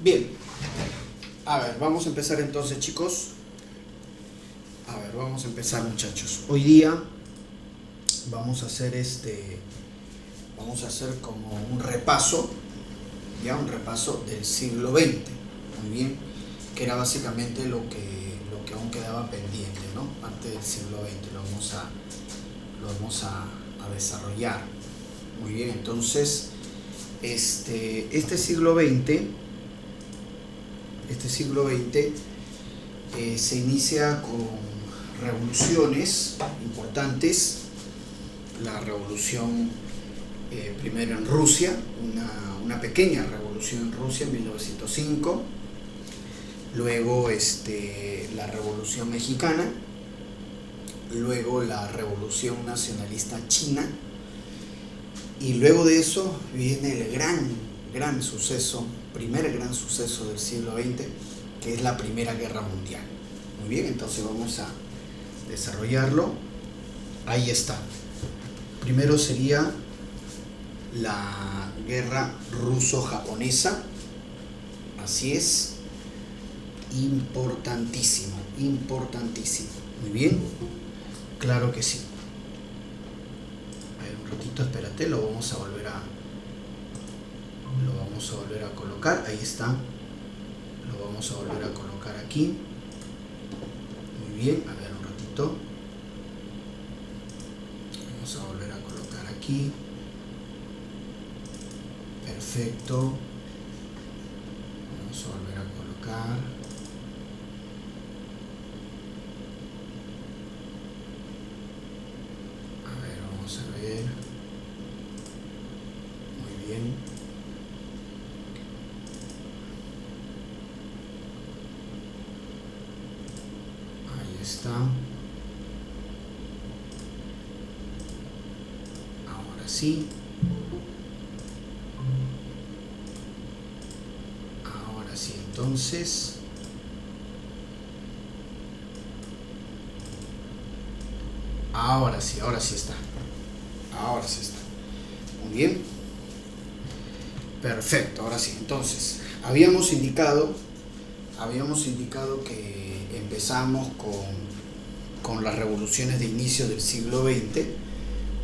Bien, a ver, vamos a empezar entonces, chicos. A ver, vamos a empezar, muchachos. Hoy día vamos a hacer como un repaso, ya un repaso del siglo XX, muy bien, que era básicamente lo que aún quedaba pendiente, ¿no? Parte del siglo XX, lo vamos a desarrollar. Muy bien, entonces, este siglo XX se inicia con revoluciones importantes. La revolución primero en Rusia, una pequeña revolución en Rusia en 1905, luego la revolución mexicana, luego la revolución nacionalista china, y luego de eso viene el gran suceso, primer gran suceso del siglo XX, que es la Primera Guerra Mundial. Muy bien, entonces vamos a desarrollarlo. Ahí está. Primero sería la guerra ruso-japonesa. Así es. Importantísimo. Muy bien. Claro que sí. A ver, un ratito, espérate, lo vamos a volver a colocar. Ahí está. Lo vamos a volver a colocar aquí. Muy bien, a ver, un ratito. Vamos a volver a colocar aquí. Perfecto. Vamos a volver a colocar. A ver, vamos a ver. Muy bien. Está. Ahora sí. Ahora sí, entonces. Ahora sí está. Ahora sí está. Muy bien. Perfecto, ahora sí. Entonces, habíamos indicado que empezamos con las revoluciones de inicio del siglo XX,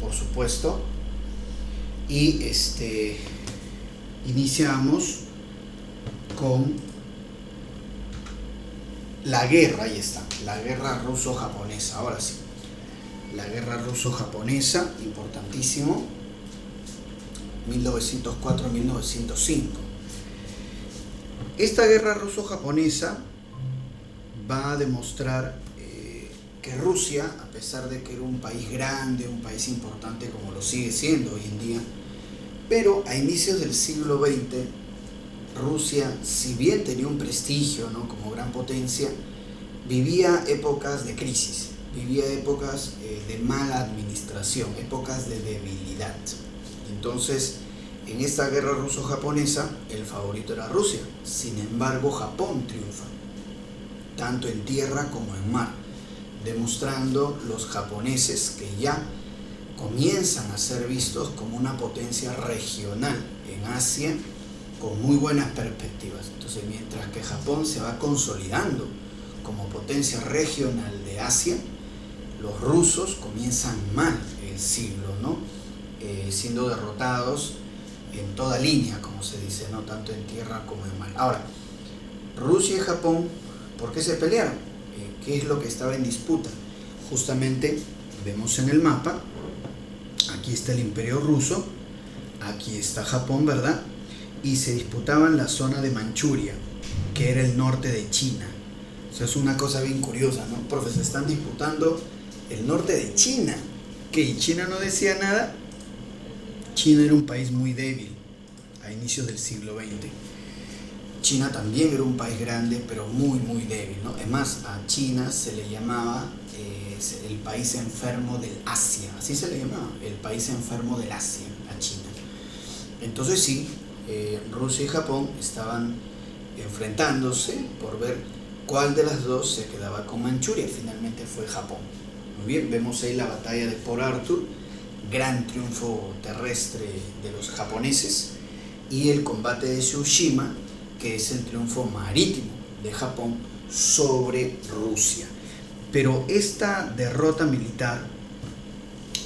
por supuesto, y iniciamos con la guerra. Ahí está, la guerra ruso-japonesa. Ahora sí, la guerra ruso-japonesa, importantísimo, 1904-1905. Esta guerra ruso-japonesa va a demostrar que Rusia, a pesar de que era un país grande, un país importante como lo sigue siendo hoy en día, pero a inicios del siglo XX, Rusia, si bien tenía un prestigio, ¿no?, como gran potencia, vivía épocas de crisis, vivía épocas de mala administración, épocas de debilidad. Entonces, en esta guerra ruso-japonesa, el favorito era Rusia. Sin embargo, Japón triunfa, tanto en tierra como en mar, demostrando los japoneses que ya comienzan a ser vistos como una potencia regional en Asia con muy buenas perspectivas. Entonces, mientras que Japón se va consolidando como potencia regional de Asia, los rusos comienzan mal el siglo, ¿no? Siendo derrotados en toda línea, como se dice, ¿no?, tanto en tierra como en mar. Ahora, Rusia y Japón, ¿por qué se pelearon? ¿Qué es lo que estaba en disputa? Justamente vemos en el mapa, aquí está el Imperio Ruso, aquí está Japón, ¿verdad? Y se disputaban la zona de Manchuria, que era el norte de China. O sea, es una cosa bien curiosa, ¿no? Profe, se están disputando el norte de China. ¿Qué? ¿China no decía nada? China era un país muy débil a inicios del siglo XX. China también era un país grande, pero muy débil, ¿no? Además, a China se le llamaba el país enfermo del Asia, así se le llamaba, el país enfermo del Asia, a China. Entonces sí, Rusia y Japón estaban enfrentándose por ver cuál de las dos se quedaba con Manchuria. Finalmente fue Japón. Muy bien, vemos ahí la batalla de Port Arthur, gran triunfo terrestre de los japoneses, y el combate de Tsushima, que es el triunfo marítimo de Japón sobre Rusia. Pero esta derrota militar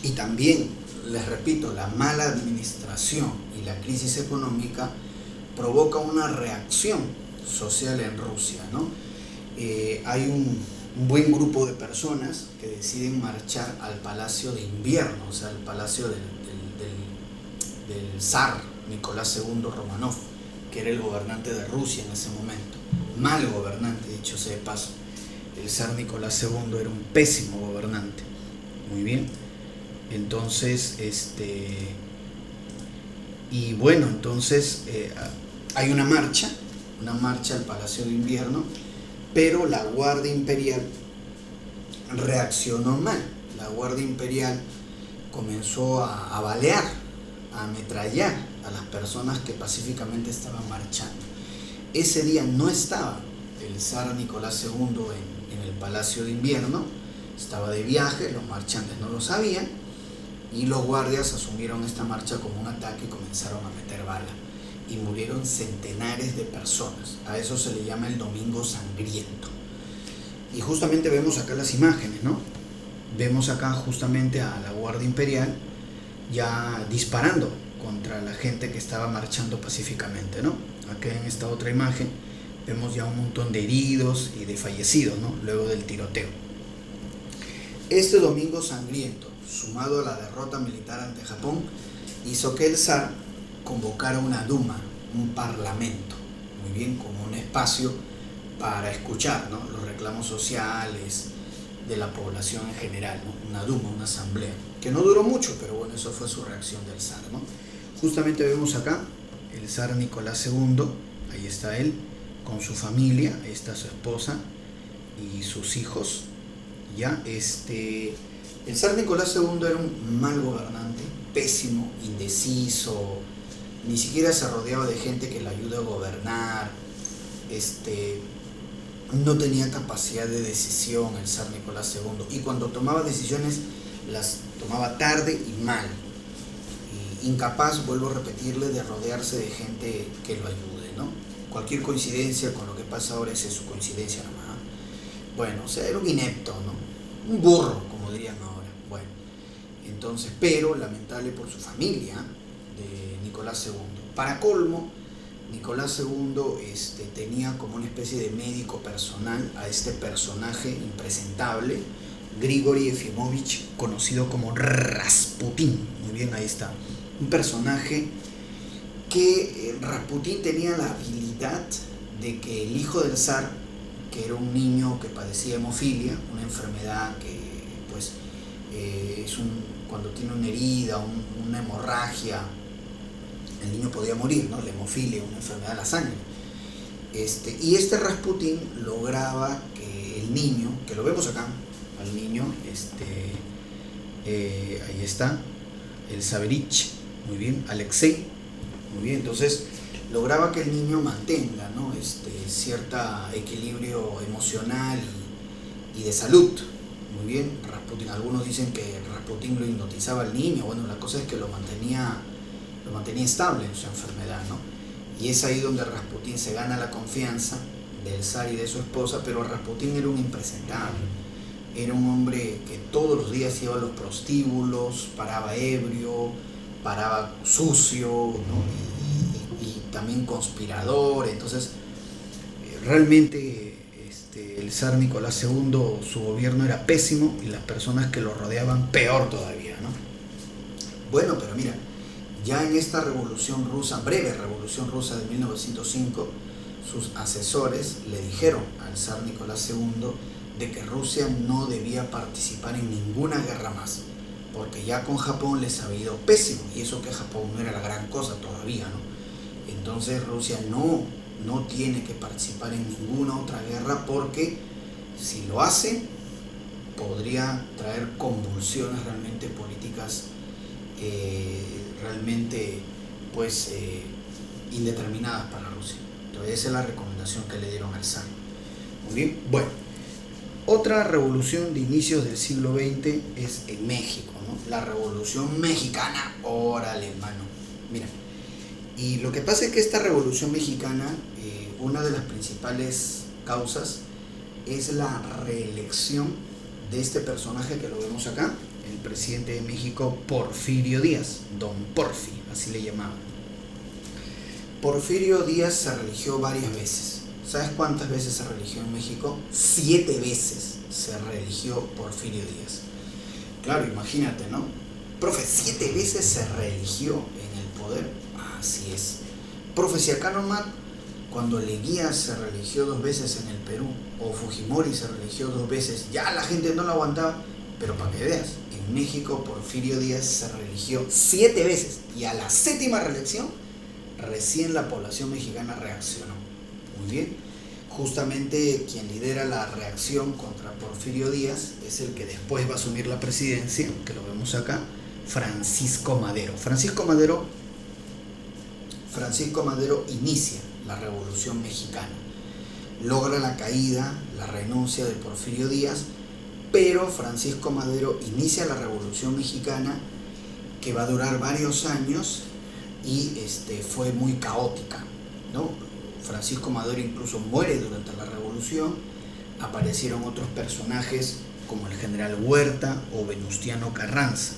y también, les repito, la mala administración y la crisis económica provoca una reacción social en Rusia, ¿no? Hay un buen grupo de personas que deciden marchar al Palacio de Invierno, o sea, al palacio del zar Nicolás II Romanov, que era el gobernante de Rusia en ese momento. Mal gobernante, dicho sea de paso. El zar Nicolás II era un pésimo gobernante. Muy bien. Entonces, y bueno, entonces hay una marcha al Palacio de Invierno, pero la Guardia Imperial reaccionó mal. La Guardia Imperial comenzó a balear, a ametrallar a las personas que pacíficamente estaban marchando. Ese día no estaba el zar Nicolás II en el Palacio de Invierno, estaba de viaje, los marchantes no lo sabían, y los guardias asumieron esta marcha como un ataque y comenzaron a meter bala. Y murieron centenares de personas. A eso se le llama el Domingo Sangriento. Y justamente vemos acá las imágenes, ¿no? Vemos acá justamente a la Guardia Imperial ya disparando contra la gente que estaba marchando pacíficamente, ¿no? Acá en esta otra imagen vemos ya un montón de heridos y de fallecidos, ¿no? Luego del tiroteo. Este Domingo Sangriento, sumado a la derrota militar ante Japón, hizo que el zar convocara una Duma, un parlamento, muy bien, como un espacio para escuchar, ¿no?, los reclamos sociales de la población en general, ¿no? Una Duma, una asamblea, que no duró mucho, pero bueno, eso fue su reacción del zar, ¿no? Justamente vemos acá el zar Nicolás II, ahí está él, con su familia, ahí está su esposa y sus hijos, ya, el zar Nicolás II era un mal gobernante, pésimo, indeciso, ni siquiera se rodeaba de gente que le ayude a gobernar, no tenía capacidad de decisión el zar Nicolás II, y cuando tomaba decisiones las tomaba tarde y mal, y incapaz, vuelvo a repetirle, de rodearse de gente que lo ayude, ¿no? Cualquier coincidencia con lo que pasa ahora es su coincidencia nomás. Bueno, o sea, era un inepto, ¿no? Un burro, como dirían ahora. Bueno, entonces, pero lamentable por su familia de Nicolás II. Para colmo, Nicolás II tenía como una especie de médico personal a este personaje impresentable, Grigori Efimovich, conocido como Rasputín. Muy bien, ahí está. Un personaje que Rasputín tenía la habilidad de que el hijo del zar, que era un niño que padecía hemofilia, una enfermedad que pues cuando tiene una herida, una hemorragia, el niño podía morir, ¿no? La hemofilia, una enfermedad de la sangre. Y Rasputín lograba que el niño, que lo vemos acá, al niño, ahí está, el Saverich, muy bien, Alexei, muy bien, entonces lograba que el niño mantenga, ¿no?, cierto equilibrio emocional y de salud. Muy bien, Rasputín, algunos dicen que Rasputín lo hipnotizaba al niño. Bueno, la cosa es que lo mantenía estable en su enfermedad, ¿no? Y es ahí donde Rasputín se gana la confianza del zar y de su esposa, pero Rasputín era un impresentable, era un hombre que todos los días iba a los prostíbulos, paraba ebrio, paraba sucio, ¿no?, y también conspirador. Entonces, realmente el zar Nicolás II, su gobierno era pésimo y las personas que lo rodeaban peor todavía, ¿no? Bueno, pero mira, ya en esta revolución rusa, breve revolución rusa de 1905, sus asesores le dijeron al zar Nicolás II de que Rusia no debía participar en ninguna guerra más, porque ya con Japón les había ido pésimo, y eso que Japón no era la gran cosa todavía, ¿no? Entonces Rusia no tiene que participar en ninguna otra guerra, porque si lo hace podría traer convulsiones realmente políticas, realmente pues indeterminadas para Rusia. Entonces esa es la recomendación que le dieron al zar. Muy bien, bueno, otra revolución de inicios del siglo XX es en México, ¿no? La revolución mexicana. Órale, hermano, mira. Y lo que pasa es que esta revolución mexicana una de las principales causas es la reelección de este personaje que lo vemos acá, el presidente de México, Porfirio Díaz, Don Porfi, así le llamaban. Porfirio Díaz se religió varias veces. ¿Sabes cuántas veces se religió en México? 7 veces se religió Porfirio Díaz. Claro, imagínate, ¿no? Profe, 7 veces se religió en el poder. Así es. Profe, si acá nomás, cuando Leguía se religió 2 veces en el Perú, o Fujimori se religió 2 veces, ya la gente no lo aguantaba. Pero para que veas, en México Porfirio Díaz se religió 7 veces. Y a la 7ª reelección, recién la población mexicana reaccionó. Muy bien. Justamente quien lidera la reacción contra Porfirio Díaz es el que después va a asumir la presidencia, que lo vemos acá, Francisco Madero. Francisco Madero inicia la Revolución Mexicana. Logra la caída, la renuncia de Porfirio Díaz, pero Francisco Madero inicia la Revolución Mexicana, que va a durar varios años y fue muy caótica, ¿no? Francisco Madero incluso muere durante la revolución. Aparecieron otros personajes como el general Huerta o Venustiano Carranza.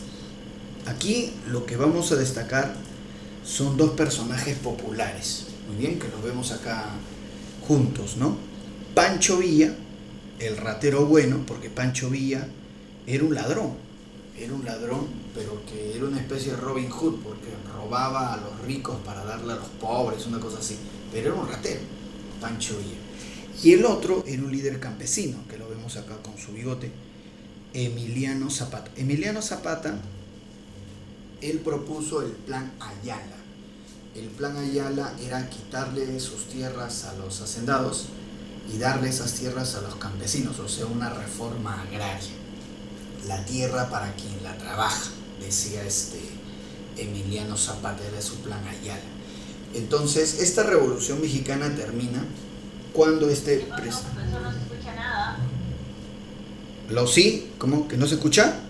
Aquí lo que vamos a destacar son 2 personajes populares, muy bien, que los vemos acá juntos, ¿no? Pancho Villa, el ratero bueno, porque Pancho Villa era un ladrón, pero que era una especie de Robin Hood, porque robaba a los ricos para darle a los pobres, una cosa así, pero era un ratero, Pancho Villa. Y el otro era un líder campesino, que lo vemos acá con su bigote, Emiliano Zapata. Emiliano Zapata, él propuso el Plan Ayala. El Plan Ayala era quitarle sus tierras a los hacendados y darle esas tierras a los campesinos, o sea, una reforma agraria. La tierra para quien la trabaja, decía Emiliano Zapata, era su Plan Ayala. Entonces, esta revolución mexicana termina cuando No se escucha nada. ¿Lo sí? ¿Cómo? ¿Que no se escucha?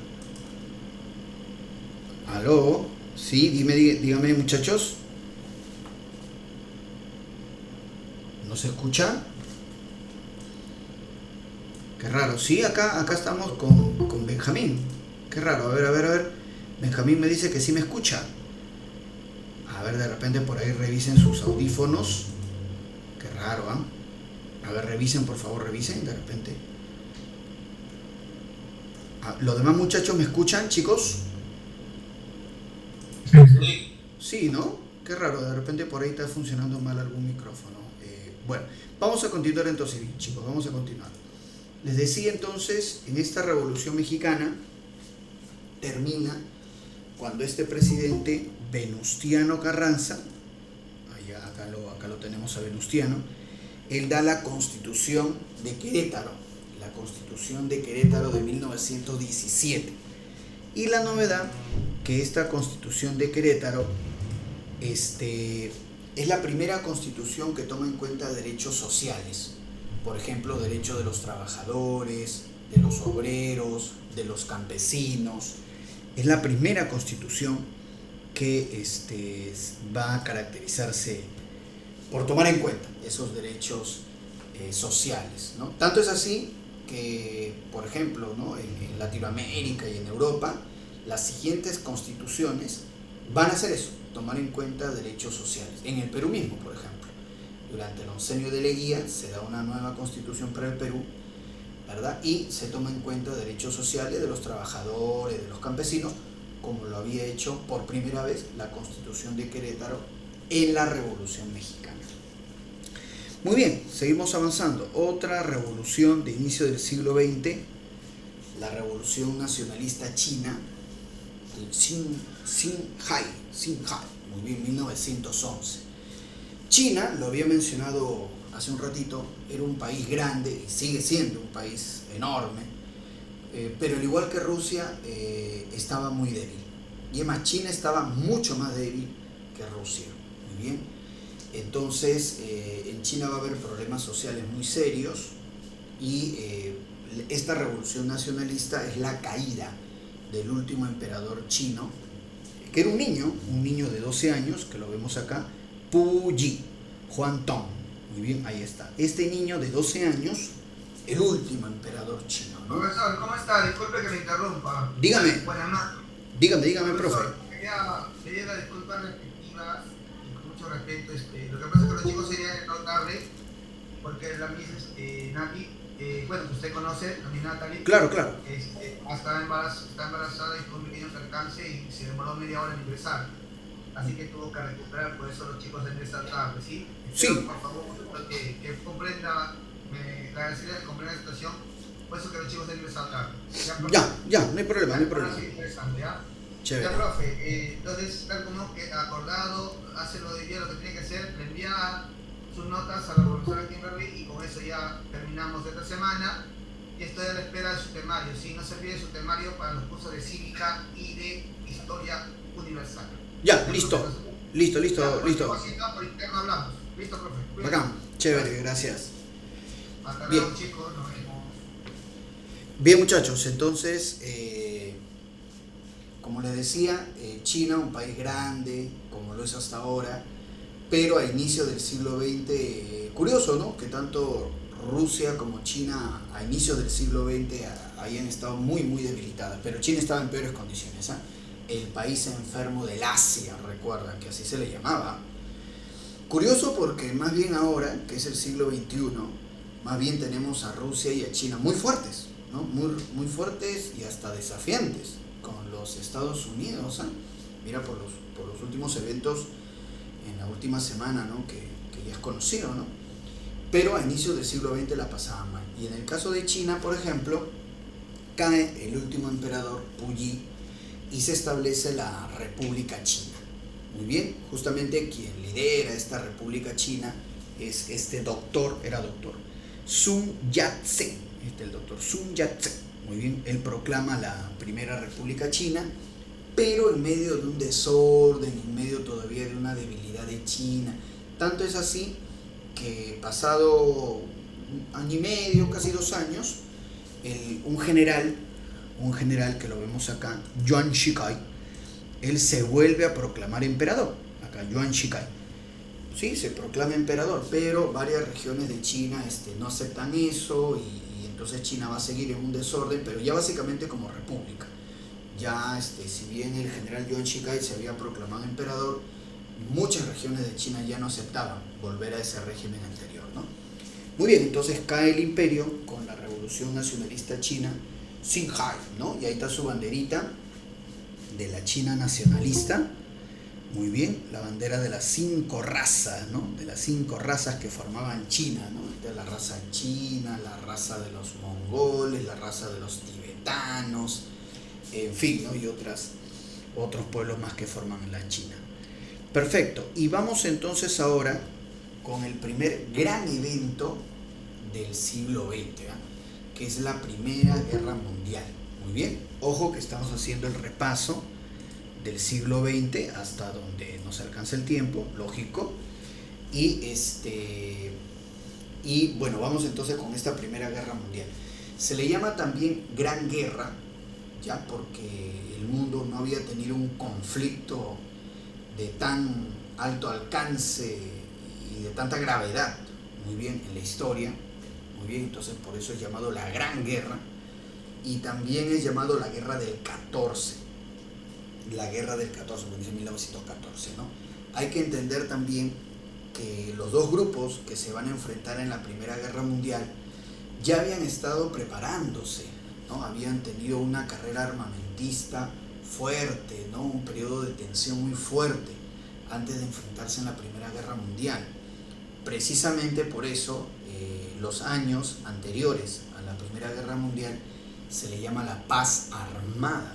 ¿Aló? Sí, dígame muchachos. ¿No se escucha? Qué raro. Sí, acá estamos con Benjamín. Qué raro. A ver. Benjamín me dice que sí me escucha. A ver, de repente por ahí revisen sus audífonos. Qué raro, ¿ah? A ver, revisen, por favor, revisen, de repente. ¿Los demás muchachos me escuchan, chicos? Sí. Sí, ¿no? Qué raro, de repente por ahí está funcionando mal algún micrófono. Bueno, vamos a continuar entonces, chicos, vamos a continuar. Les decía entonces, en esta Revolución Mexicana termina cuando este presidente Venustiano Carranza, acá lo tenemos a Venustiano, él da la Constitución de Querétaro, la Constitución de Querétaro de 1917. Y la novedad, que esta Constitución de Querétaro es la primera constitución que toma en cuenta derechos sociales. Por ejemplo, derechos de los trabajadores, de los obreros, de los campesinos. Es la primera constitución que va a caracterizarse por tomar en cuenta esos derechos sociales, ¿no? Tanto es así que, por ejemplo, ¿no?, en Latinoamérica y en Europa, las siguientes constituciones van a hacer eso, tomar en cuenta derechos sociales. En el Perú mismo, por ejemplo, durante el oncenio de Leguía se da una nueva constitución para el Perú, ¿verdad? Y se toma en cuenta derechos sociales de los trabajadores, de los campesinos, como lo había hecho por primera vez la Constitución de Querétaro en la Revolución Mexicana. Muy bien, seguimos avanzando. Otra revolución de inicio del siglo XX, la Revolución Nacionalista China, el Xinhai, muy bien, 1911. China, lo había mencionado hace un ratito, era un país grande y sigue siendo un país enorme, pero al igual que Rusia, estaba muy débil. Y además China estaba mucho más débil que Rusia. Muy bien. Entonces, en China va a haber problemas sociales muy serios y esta revolución nacionalista es la caída del último emperador chino, que era un niño de 12 años, que lo vemos acá, Pu Yi, Huangtong. Muy bien, ahí está. Este niño de 12 años, el último emperador chino, ¿no? Profesor, ¿cómo está? Disculpe que me interrumpa. Dígame, Buenas noches. dígame, profe. Profesor, quería pedir las disculpas respectivas y con mucho respeto. Lo que pasa es que los chicos serían en tarde porque la Miss Nati, bueno, que usted conoce, la Miss Natalie. Claro. Está embarazada y tuvo un pequeño percance y se demoró media hora en ingresar. Así que tuvo que recuperar, por eso los chicos ingresan tarde, ¿sí? Sí. Pero, por favor, que comprenda, me agradecería que comprenda la situación, por eso que los chicos ingresan tarde. Ya, no hay problema. Sí, interesante, ¿ya? Chévere. Ya, profe, entonces, tal como que acordado, hace lo de día, lo que tiene que hacer, le envía sus notas a la profesora Kimberly y con eso ya terminamos esta semana. Y estoy a la espera de su temario, ¿sí? No se olvide su temario para los cursos de cívica y de historia universal. Ya, listo. Por interno hablamos. Listo, profe. Bacán, chévere, gracias. Hasta Bien. luego, chicos. Nos vemos. Bien, muchachos, entonces, como les decía, China, un país grande, como lo es hasta ahora, pero a inicio del siglo XX, curioso, ¿no? Que tanto Rusia como China a inicios del siglo XX hayan estado muy debilitadas, pero China estaba en peores condiciones, ¿eh? El país enfermo del Asia, recuerdan que así se le llamaba. Curioso porque más bien ahora, que es el siglo XXI, más bien tenemos a Rusia y a China muy fuertes, ¿no? Muy fuertes y hasta desafiantes con los Estados Unidos, ¿eh? Mira por los últimos eventos en la última semana, ¿no? que ya es conocido, ¿no? Pero a inicios del siglo XX la pasaban mal. Y en el caso de China, por ejemplo, cae el último emperador, Puyi, y se establece la República China. Muy bien, justamente quien lidera esta República China es era doctor, Sun Yat-sen, el doctor Sun Yat-sen. Muy bien, él proclama la primera República China, pero en medio de un desorden, en medio todavía de una debilidad de China. Tanto es así que pasado un año y medio, casi 2 años, un general que lo vemos acá, Yuan Shikai, él se vuelve a proclamar emperador. Acá, Yuan Shikai. Sí, se proclama emperador, pero varias regiones de China no aceptan eso y entonces China va a seguir en un desorden, pero ya básicamente como república. Ya, si bien el general Yuan Shikai se había proclamado emperador, muchas regiones de China ya no aceptaban volver a ese régimen anterior, ¿no? Muy bien, entonces cae el imperio con la revolución nacionalista china, Xinhai, ¿no? Y ahí está su banderita de la China nacionalista. Muy bien, la bandera de las 5 razas, ¿no? De las 5 razas que formaban China, ¿no? Esta es la raza china, la raza de los mongoles, la raza de los tibetanos, en fin, ¿no? Y otros pueblos más que forman la China. Perfecto, y vamos entonces ahora con el primer gran evento del siglo XX, ¿eh? Que es la Primera Guerra Mundial. Muy bien, ojo que estamos haciendo el repaso del siglo XX hasta donde nos alcanza el tiempo, lógico, y bueno, vamos entonces con esta Primera Guerra Mundial. Se le llama también Gran Guerra, ya porque el mundo no había tenido un conflicto de tan alto alcance y de tanta gravedad, muy bien, en la historia, muy bien, entonces por eso es llamado la Gran Guerra, y también es llamado la Guerra del 14, porque dice 1914, ¿no? Hay que entender también que los dos grupos que se van a enfrentar en la Primera Guerra Mundial ya habían estado preparándose, ¿no? Habían tenido una carrera armamentista fuerte, ¿no? Un periodo de tensión muy fuerte antes de enfrentarse en la Primera Guerra Mundial. Precisamente por eso los años anteriores a la Primera Guerra Mundial se le llama la paz armada,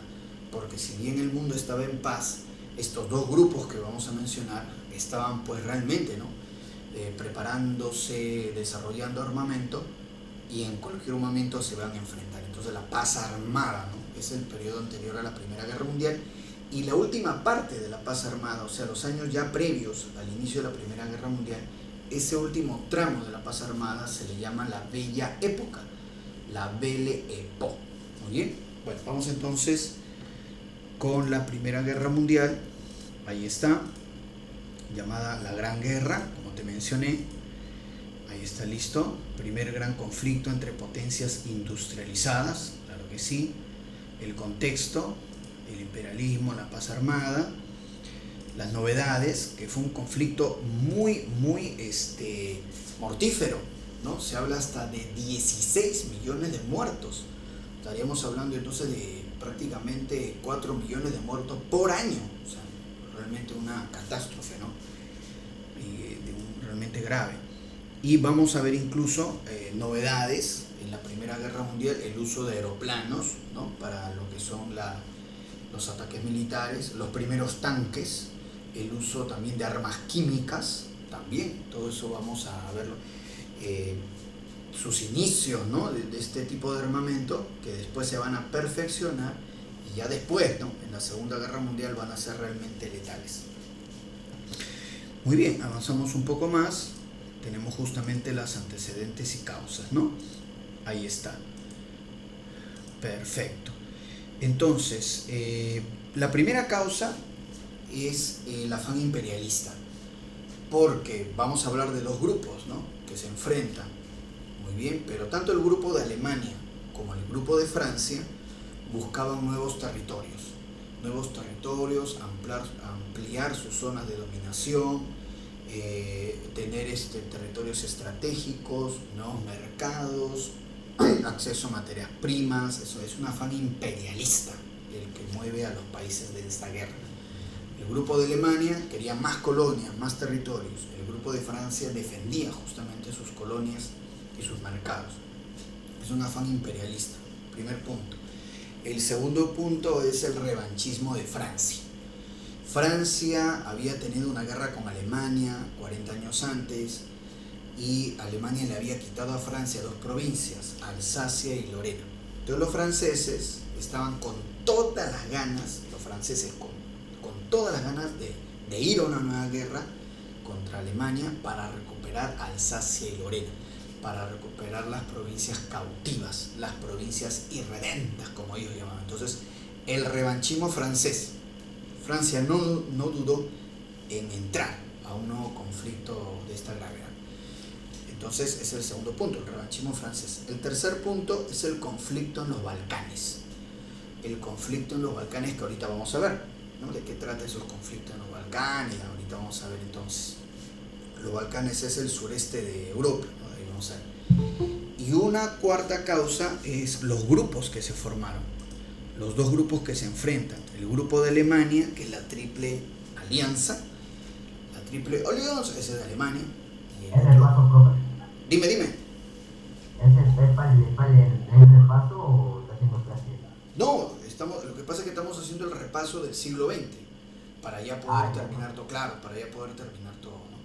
porque si bien el mundo estaba en paz, estos dos grupos que vamos a mencionar estaban pues realmente, ¿no? Preparándose, desarrollando armamento, y en cualquier momento se van a enfrentar. Entonces la paz armada, ¿no? Es el periodo anterior a la Primera Guerra Mundial, y la última parte de la paz armada, o sea, los años ya previos al inicio de la Primera Guerra Mundial, ese último tramo de la paz armada se le llama la Bella Época, la Belle Époque. Muy bien, bueno, vamos entonces con la Primera Guerra Mundial. Ahí está, llamada la Gran Guerra, como te mencioné. Ahí está listo. Primer gran conflicto entre potencias industrializadas, claro que sí. El contexto, el imperialismo, la paz armada. Las novedades, que fue un conflicto muy mortífero, ¿no? Se habla hasta de 16 millones de muertos. Estaríamos hablando entonces de prácticamente 4 millones de muertos por año. O sea, realmente una catástrofe, ¿no? Realmente grave. Y vamos a ver incluso novedades en la Primera Guerra Mundial, el uso de aeroplanos, ¿no? Para lo que son los ataques militares, los primeros tanques, el uso también de armas químicas, también, todo eso vamos a verlo. Sus inicios, ¿no? de este tipo de armamento, que después se van a perfeccionar, y ya después, ¿no? En la Segunda Guerra Mundial van a ser realmente letales. Muy bien, avanzamos un poco más. Tenemos justamente las antecedentes y causas, ¿no? Ahí está. Perfecto. Entonces, la primera causa es el afán imperialista, porque vamos a hablar de los grupos, ¿no? Que se enfrentan. Muy bien, pero tanto el grupo de Alemania como el grupo de Francia buscaban nuevos territorios, ampliar sus zonas de dominación, tener territorios estratégicos, nuevos mercados, acceso a materias primas. Eso es un afán imperialista el que mueve a los países de esta guerra. El grupo de Alemania quería más colonias, más territorios. El grupo de Francia defendía justamente sus colonias y sus mercados. Es un afán imperialista, primer punto. El segundo punto es el revanchismo de Francia. Francia había tenido una guerra con Alemania 40 años antes, y Alemania le había quitado a Francia 2 provincias, Alsacia y Lorena. Entonces los franceses estaban con todas las ganas, con todas las ganas de ir a una nueva guerra contra Alemania para recuperar Alsacia y Lorena, para recuperar las provincias cautivas, las provincias irredentas, como ellos llamaban. Entonces, el revanchismo francés. Francia no dudó en entrar a un nuevo conflicto de esta gravedad. Entonces, ese es el segundo punto, el revanchismo francés. El tercer punto es el conflicto en los Balcanes. El conflicto en los Balcanes, que ahorita vamos a ver, ¿no? ¿De qué trata esos conflictos en los Balcanes? Ahorita vamos a ver entonces. Los Balcanes es el sureste de Europa, ¿no? Ahí vamos a ver. Y una cuarta causa es los grupos que se formaron. Los dos grupos que se enfrentan. El grupo de Alemania, que es la Triple Alianza. La Triple Alianza, ese es de Alemania. Y el otro... Dime. ¿Es para el repaso o está haciendo clase? No, lo que pasa es que estamos haciendo el repaso del siglo XX para ya poder terminar todo, claro, para ya poder terminar todo, ¿no?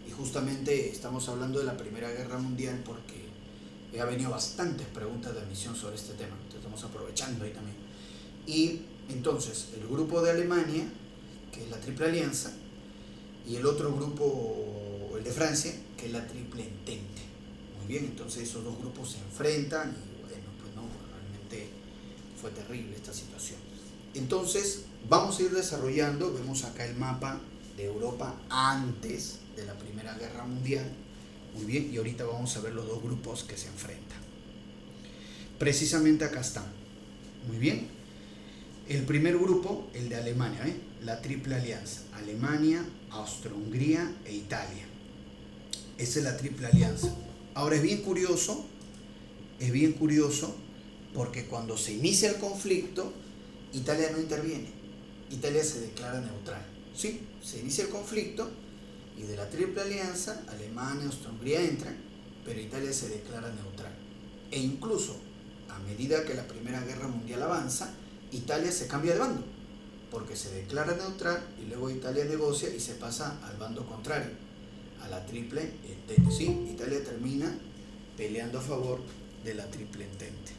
Y justamente estamos hablando de la Primera Guerra Mundial porque ha venido bastantes preguntas de admisión sobre este tema, entonces estamos aprovechando ahí también. Y entonces, el grupo de Alemania, que es la Triple Alianza, y el otro grupo, el de Francia, que es la Triple Entente. Muy bien, entonces esos dos grupos se enfrentan y bueno, pues no, realmente fue terrible esta situación. Entonces, vamos a ir desarrollando, vemos acá el mapa de Europa antes de la Primera Guerra Mundial. Muy bien, y ahorita vamos a ver los dos grupos que se enfrentan. Precisamente acá están. Muy bien. El primer grupo, el de Alemania, la Triple Alianza. Alemania, Austria-Hungría e Italia. Esa es la Triple Alianza. Ahora es bien curioso porque cuando se inicia el conflicto, Italia no interviene. Italia se declara neutral. Sí, se inicia el conflicto y de la Triple Alianza, Alemania, Austria-Hungría entran, pero Italia se declara neutral. E incluso, a medida que la Primera Guerra Mundial avanza, Italia se cambia de bando, porque se declara neutral y luego Italia negocia y se pasa al bando contrario, a la Triple Entente. Sí, Italia termina peleando a favor de la Triple Entente.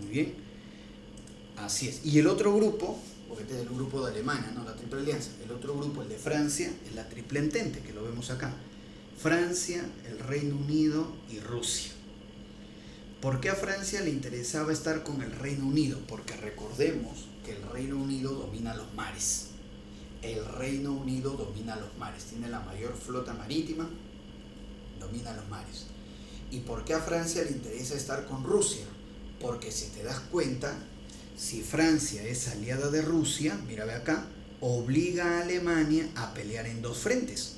Muy bien, así es. Y el otro grupo, porque este es el grupo de Alemania, no la Triple Alianza, el otro grupo, el de Francia, es la Triple Entente, que lo vemos acá. Francia, el Reino Unido y Rusia. ¿Por qué a Francia le interesaba estar con el Reino Unido? Porque recordemos que el Reino Unido domina los mares. El Reino Unido domina los mares, tiene la mayor flota marítima, domina los mares. ¿Y por qué a Francia le interesa estar con Rusia? Porque si te das cuenta, si Francia es aliada de Rusia, mira ve acá, obliga a Alemania a pelear en dos frentes.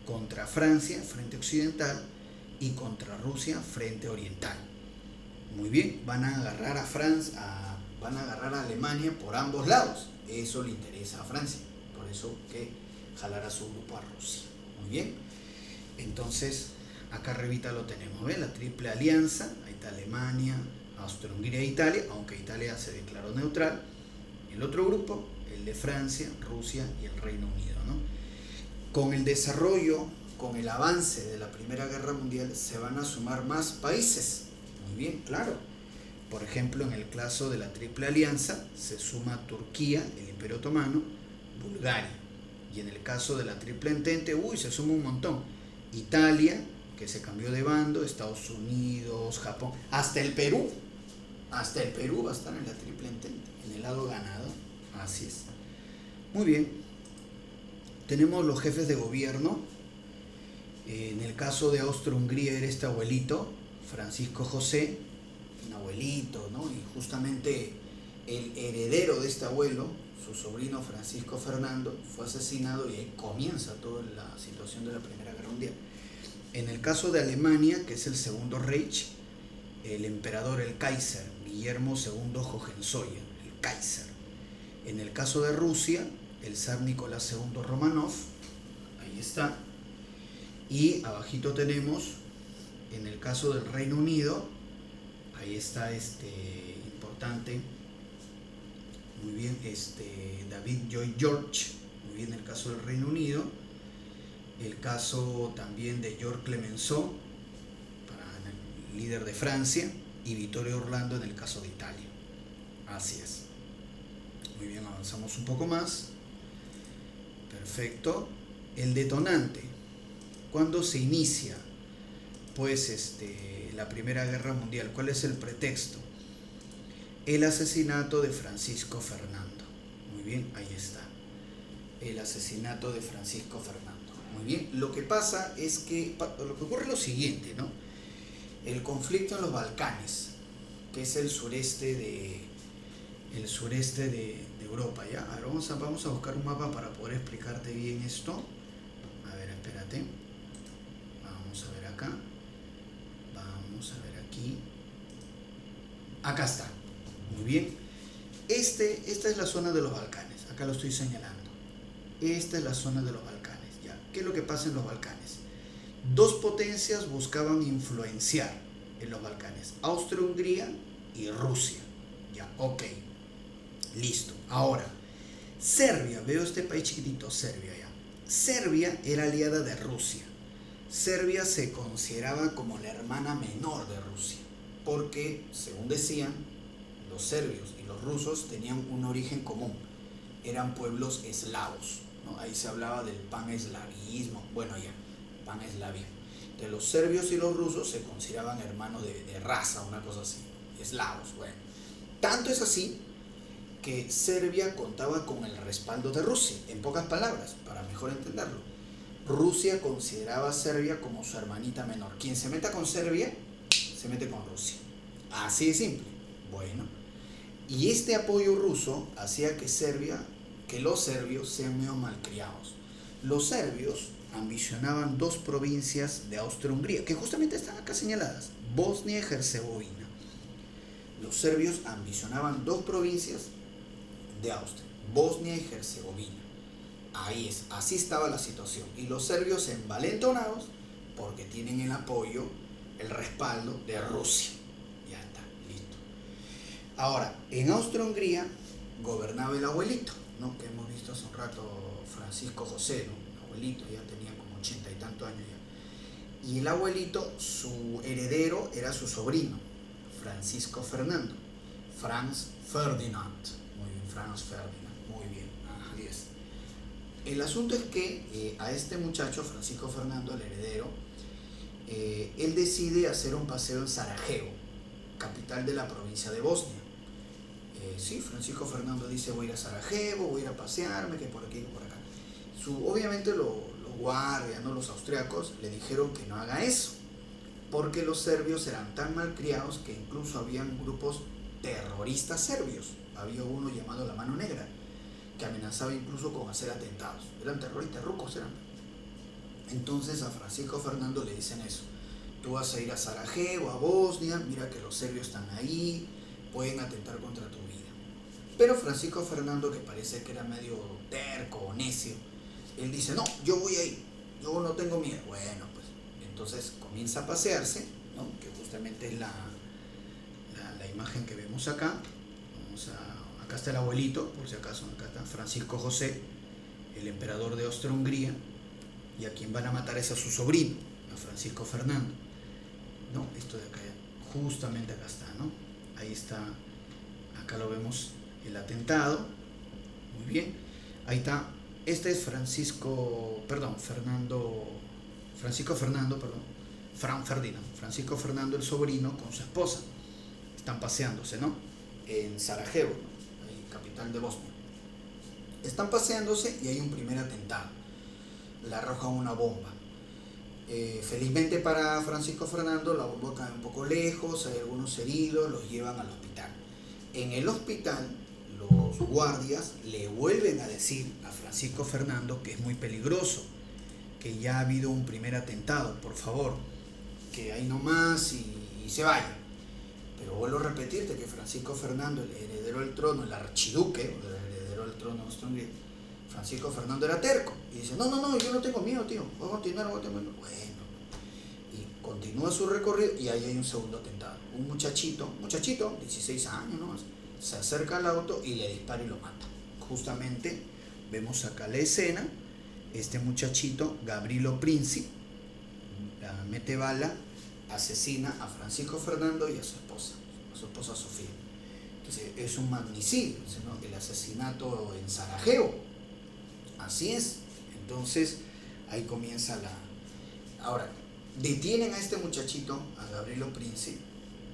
Contra Francia, frente occidental, y contra Rusia, frente oriental. Muy bien, van a agarrar a Francia, van a agarrar a Alemania por ambos lados. Eso le interesa a Francia. Por eso que jalar a su grupo a Rusia. Muy bien. Entonces, acá arribita lo tenemos, ¿ven? La triple alianza. Ahí está Alemania, Austria-Hungría e Italia, aunque Italia se declaró neutral. El otro grupo, el de Francia, Rusia y el Reino Unido, ¿no? Con el desarrollo, con el avance de la Primera Guerra Mundial, se van a sumar más países. Muy bien, claro. Por ejemplo, en el caso de la Triple Alianza, se suma Turquía, el Imperio Otomano, Bulgaria. Y en el caso de la Triple Entente, se suma un montón. Italia, que se cambió de bando, Estados Unidos, Japón, hasta el Perú. Hasta el Perú va a estar en la Triple Entente, en el lado ganador. Así es. Muy bien. Tenemos los jefes de gobierno. En el caso de Austria-Hungría era este abuelito, Francisco José, un abuelito, ¿no? Y justamente el heredero de este abuelo, su sobrino Francisco Fernando, fue asesinado y ahí comienza toda la situación de la Primera Guerra Mundial. En el caso de Alemania, que es el Segundo Reich, el emperador, el Kaiser, Guillermo II Hohenzollern, el Kaiser. En el caso de Rusia, el zar Nicolás II Romanov, ahí está. Y abajito tenemos, en el caso del Reino Unido, ahí está importante, muy bien, David Lloyd George, muy bien, el caso del Reino Unido. El caso también de Georges Clemenceau, el líder de Francia, y Vittorio Orlando en el caso de Italia. Así es. Muy bien, avanzamos un poco más. Perfecto. El detonante. ¿Cuándo se inicia? Pues la Primera Guerra Mundial. ¿Cuál es el pretexto? El asesinato de Francisco Fernando. Muy bien, ahí está. El asesinato de Francisco Fernando. Muy bien, lo que pasa es que, lo que ocurre es lo siguiente, ¿no? El conflicto en los Balcanes, que es el sureste de Europa, ¿ya? A ver, vamos a buscar un mapa para poder explicarte bien esto. A ver, espérate. Vamos a ver acá. Vamos a ver aquí. Acá está. Muy bien. Esta es la zona de los Balcanes. Acá lo estoy señalando. Esta es la zona de los Balcanes. ¿Qué es lo que pasa en los Balcanes? Dos potencias buscaban influenciar en los Balcanes, Austria-Hungría y Rusia. Ya, ok, listo. Ahora, Serbia, veo este país chiquitito, Serbia ya. Serbia era aliada de Rusia. Serbia se consideraba como la hermana menor de Rusia, porque, según decían, los serbios y los rusos tenían un origen común, eran pueblos eslavos. ¿No? Ahí se hablaba del paneslavismo, bueno ya, paneslavismo. De los serbios y los rusos se consideraban hermanos de raza, una cosa así, eslavos, bueno. Tanto es así que Serbia contaba con el respaldo de Rusia, en pocas palabras, para mejor entenderlo. Rusia consideraba a Serbia como su hermanita menor. Quien se meta con Serbia, se mete con Rusia. Así de simple. Bueno, y este apoyo ruso hacía que los serbios sean medio malcriados. Los serbios ambicionaban dos provincias de Austria-Hungría, que justamente están acá señaladas, Bosnia y Herzegovina. Los serbios ambicionaban dos provincias de Austria, Bosnia y Herzegovina. Ahí es, así estaba la situación. Y los serbios envalentonados porque tienen el apoyo, el respaldo de Rusia. Ya está, listo. Ahora, en Austria-Hungría gobernaba el abuelito, ¿no? Que hemos visto hace un rato, Francisco José, ¿no? El abuelito ya tenía como 80 y tantos años ya. Y el abuelito, su heredero era su sobrino, Francisco Fernando, Franz Ferdinand. Muy bien, Franz Ferdinand, muy bien, así es. El asunto es que a este muchacho, Francisco Fernando, el heredero, él decide hacer un paseo en Sarajevo, capital de la provincia de Bosnia. Sí, Francisco Fernando dice: voy a ir a Sarajevo, voy a ir a pasearme, que por aquí, que por acá. Obviamente los guardias, ¿no? Los austriacos le dijeron que no haga eso, porque los serbios eran tan malcriados que incluso habían grupos terroristas serbios. Había uno llamado la Mano Negra, que amenazaba incluso con hacer atentados. Eran terroristas, rucos eran. Entonces a Francisco Fernando le dicen eso: tú vas a ir a Sarajevo, a Bosnia, mira que los serbios están ahí, pueden atentar contra tu vida. Pero Francisco Fernando, que parece que era medio terco o necio, él dice: no, yo voy ahí, yo no tengo miedo. Bueno, pues entonces comienza a pasearse, ¿no? Que justamente es la imagen que vemos acá. Acá está el abuelito, por si acaso, acá está Francisco José, el emperador de Austria-Hungría, y a quien van a matar es a su sobrino, a Francisco Fernando. No, esto de acá, justamente acá está, ¿no? Ahí está, acá lo vemos, el atentado. Muy bien, ahí está. Este es Francisco Fernando el sobrino con su esposa. Están paseándose, ¿no? En Sarajevo, ¿no? Ahí, capital de Bosnia. Están paseándose y hay un primer atentado. Le arrojan una bomba. Felizmente para Francisco Fernando, la bomba cae un poco lejos, hay algunos heridos, los llevan al hospital. En el hospital, los guardias le vuelven a decir a Francisco Fernando que es muy peligroso, que ya ha habido un primer atentado, por favor, que ahí nomás y se vaya. Pero vuelvo a repetirte que Francisco Fernando, el heredero del trono, el archiduque, el heredero del trono de Austria-Hungría, Francisco Fernando era terco y dice: no, yo no tengo miedo, tío, voy a continuar, Bueno, y continúa su recorrido y ahí hay un segundo atentado. Un muchachito, 16 años nomás, se acerca al auto y le dispara y lo mata. Justamente vemos acá la escena. Este muchachito, Gavrilo Princip, mete bala, asesina a Francisco Fernando y a su esposa Sofía. Entonces es un magnicidio, ¿no? El asesinato en Sarajevo. Así es. Entonces ahí comienza Ahora, detienen a este muchachito, a Gavrilo Princip,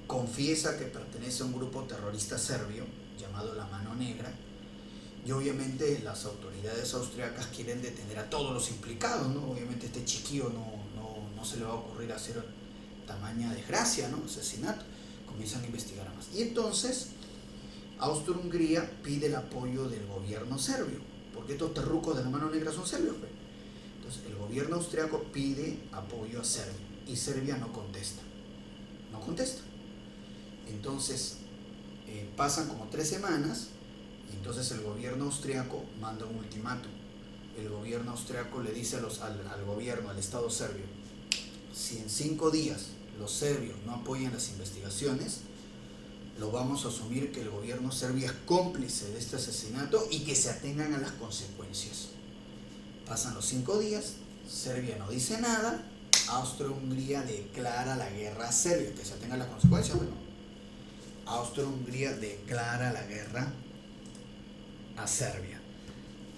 confiesa que pertenece a un grupo terrorista serbio llamado la Mano Negra, y obviamente las autoridades austriacas quieren detener a todos los implicados, ¿no? Obviamente este chiquillo no se le va a ocurrir hacer tamaña desgracia, ¿no? Asesinato. Comienzan a investigar más. Y entonces Austria-Hungría pide el apoyo del gobierno serbio, porque estos terrucos de la Mano Negra son serbios, pues. Entonces el gobierno austriaco pide apoyo a Serbia y Serbia no contesta. Entonces pasan como 3 semanas y entonces el gobierno austriaco manda un ultimátum. El gobierno austriaco le dice al Estado serbio: si en 5 días los serbios no apoyan las investigaciones, lo vamos a asumir que el gobierno serbio es cómplice de este asesinato y que se atengan a las consecuencias. Pasan los 5 días, Serbia no dice nada, Austria-Hungría declara la guerra a Serbia, que se atengan a las consecuencias. Bueno, Austria-Hungría declara la guerra a Serbia.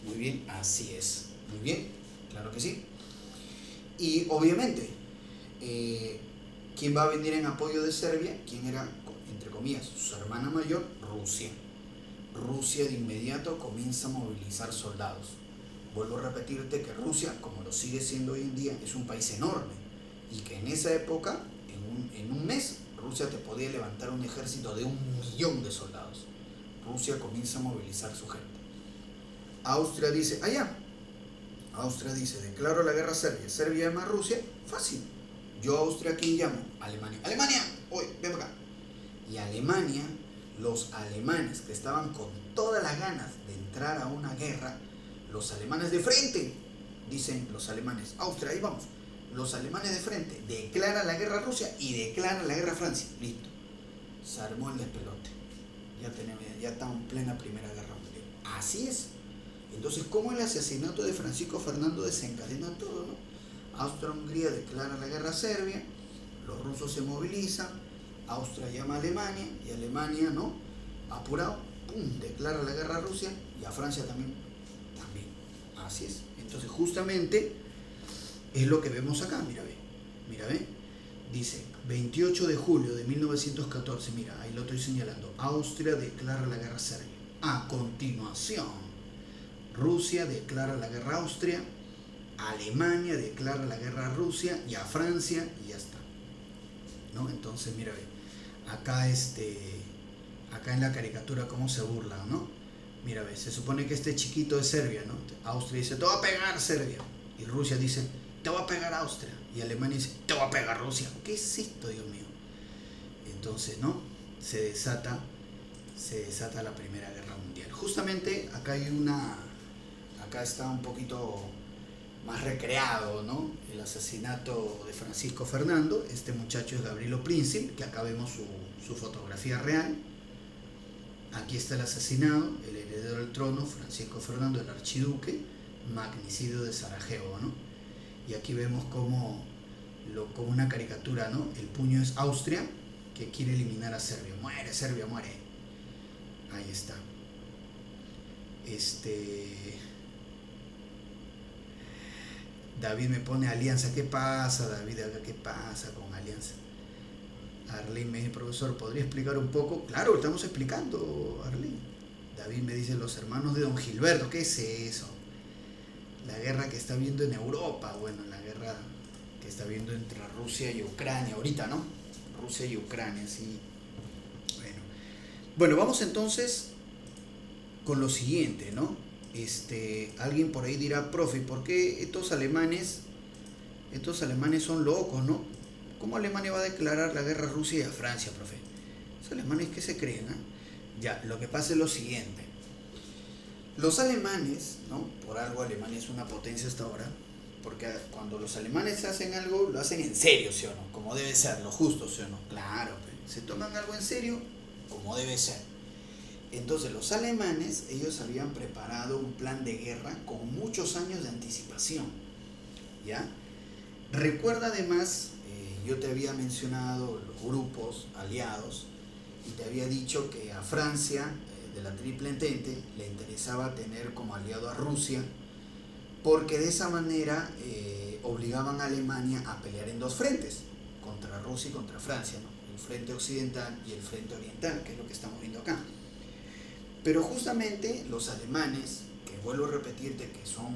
Muy bien, así es. Muy bien, claro que sí. Y obviamente, ¿quién va a venir en apoyo de Serbia? ¿Quién era, entre comillas, su hermana mayor? Rusia. Rusia de inmediato comienza a movilizar soldados. Vuelvo a repetirte que Rusia, como lo sigue siendo hoy en día, es un país enorme y que en esa época, en un mes, Rusia te podía levantar un ejército de 1 millón de soldados. Rusia comienza a movilizar su gente. Austria dice: Austria dice: declaro la guerra a Serbia. Serbia llama a Rusia, fácil. Yo a Austria, ¿a quién llamo? Alemania. ¡Alemania! ¡Oye, ven para acá! Y Alemania, los alemanes que estaban con todas las ganas de entrar a una guerra, los alemanes de frente, dicen los alemanes: Austria, ahí vamos. Los alemanes de frente declaran la guerra a Rusia y declaran la guerra a Francia. Listo. Se armó el despelote. Ya estamos en plena Primera Guerra Mundial. Así es. Entonces, ¿cómo el asesinato de Francisco Fernando desencadena todo, no? Austria-Hungría declara la guerra a Serbia, los rusos se movilizan, Austria llama a Alemania y Alemania, ¿no? Apurado, ¡pum!, declara la guerra a Rusia y a Francia también. Así es. Entonces, justamente es lo que vemos acá. Mira, ve. Dice, 28 de julio de 1914, mira, ahí lo estoy señalando. Austria declara la guerra a Serbia. A continuación, Rusia declara la guerra a Austria, Alemania declara la guerra a Rusia y a Francia, y ya está. ¿no? Entonces, mira, ve, acá, acá en la caricatura cómo se burlan, ¿no? Mira, ve, se supone que este chiquito es Serbia, ¿no? Austria dice, te va a pegar Serbia. Y Rusia dice, te va a pegar Austria. Y Alemania dice, te va a pegar Rusia. ¿Qué es esto, Dios mío? Entonces, ¿no? Se desata la Primera Guerra Mundial. Justamente acá acá está un poquito más recreado, ¿no? El asesinato de Francisco Fernando. Este muchacho es Gavrilo Princip, que acá vemos su fotografía real. Aquí está el asesinado, el heredero del trono, Francisco Fernando, el archiduque, magnicidio de Sarajevo, ¿no? Y aquí vemos como una caricatura, ¿no? El puño es Austria, que quiere eliminar a Serbia. Muere, Serbia, muere. Ahí está. David me pone Alianza. ¿Qué pasa, David? ¿Qué pasa con Alianza? Arlene me dice, profesor, ¿podría explicar un poco? Claro, estamos explicando, Arlene. David me dice, los hermanos de Don Gilberto. ¿Qué es eso? La guerra que está viendo en Europa. Bueno, la guerra que está viendo entre Rusia y Ucrania ahorita, ¿no? Rusia y Ucrania, sí. Bueno, vamos entonces con lo siguiente, ¿no? Alguien por ahí dirá, profe, ¿por qué estos alemanes son locos, ¿no? ¿Cómo Alemania va a declarar la guerra a Rusia y a Francia, profe? Los alemanes, ¿qué se creen, no? Ya, lo que pasa es lo siguiente. Los alemanes, ¿no? Por algo Alemania es una potencia hasta ahora, porque cuando los alemanes hacen algo, lo hacen en serio, ¿sí o no? Como debe ser, lo justo, ¿sí o no? Claro, se toman algo en serio, como debe ser. Entonces los alemanes, ellos habían preparado un plan de guerra con muchos años de anticipación, ¿ya? Recuerda además, yo te había mencionado los grupos aliados y te había dicho que a Francia, de la Triple Entente, le interesaba tener como aliado a Rusia, porque de esa manera obligaban a Alemania a pelear en dos frentes, contra Rusia y contra Francia, ¿no? El frente occidental y el frente oriental, que es lo que estamos viendo acá. Pero justamente los alemanes, que vuelvo a repetirte que son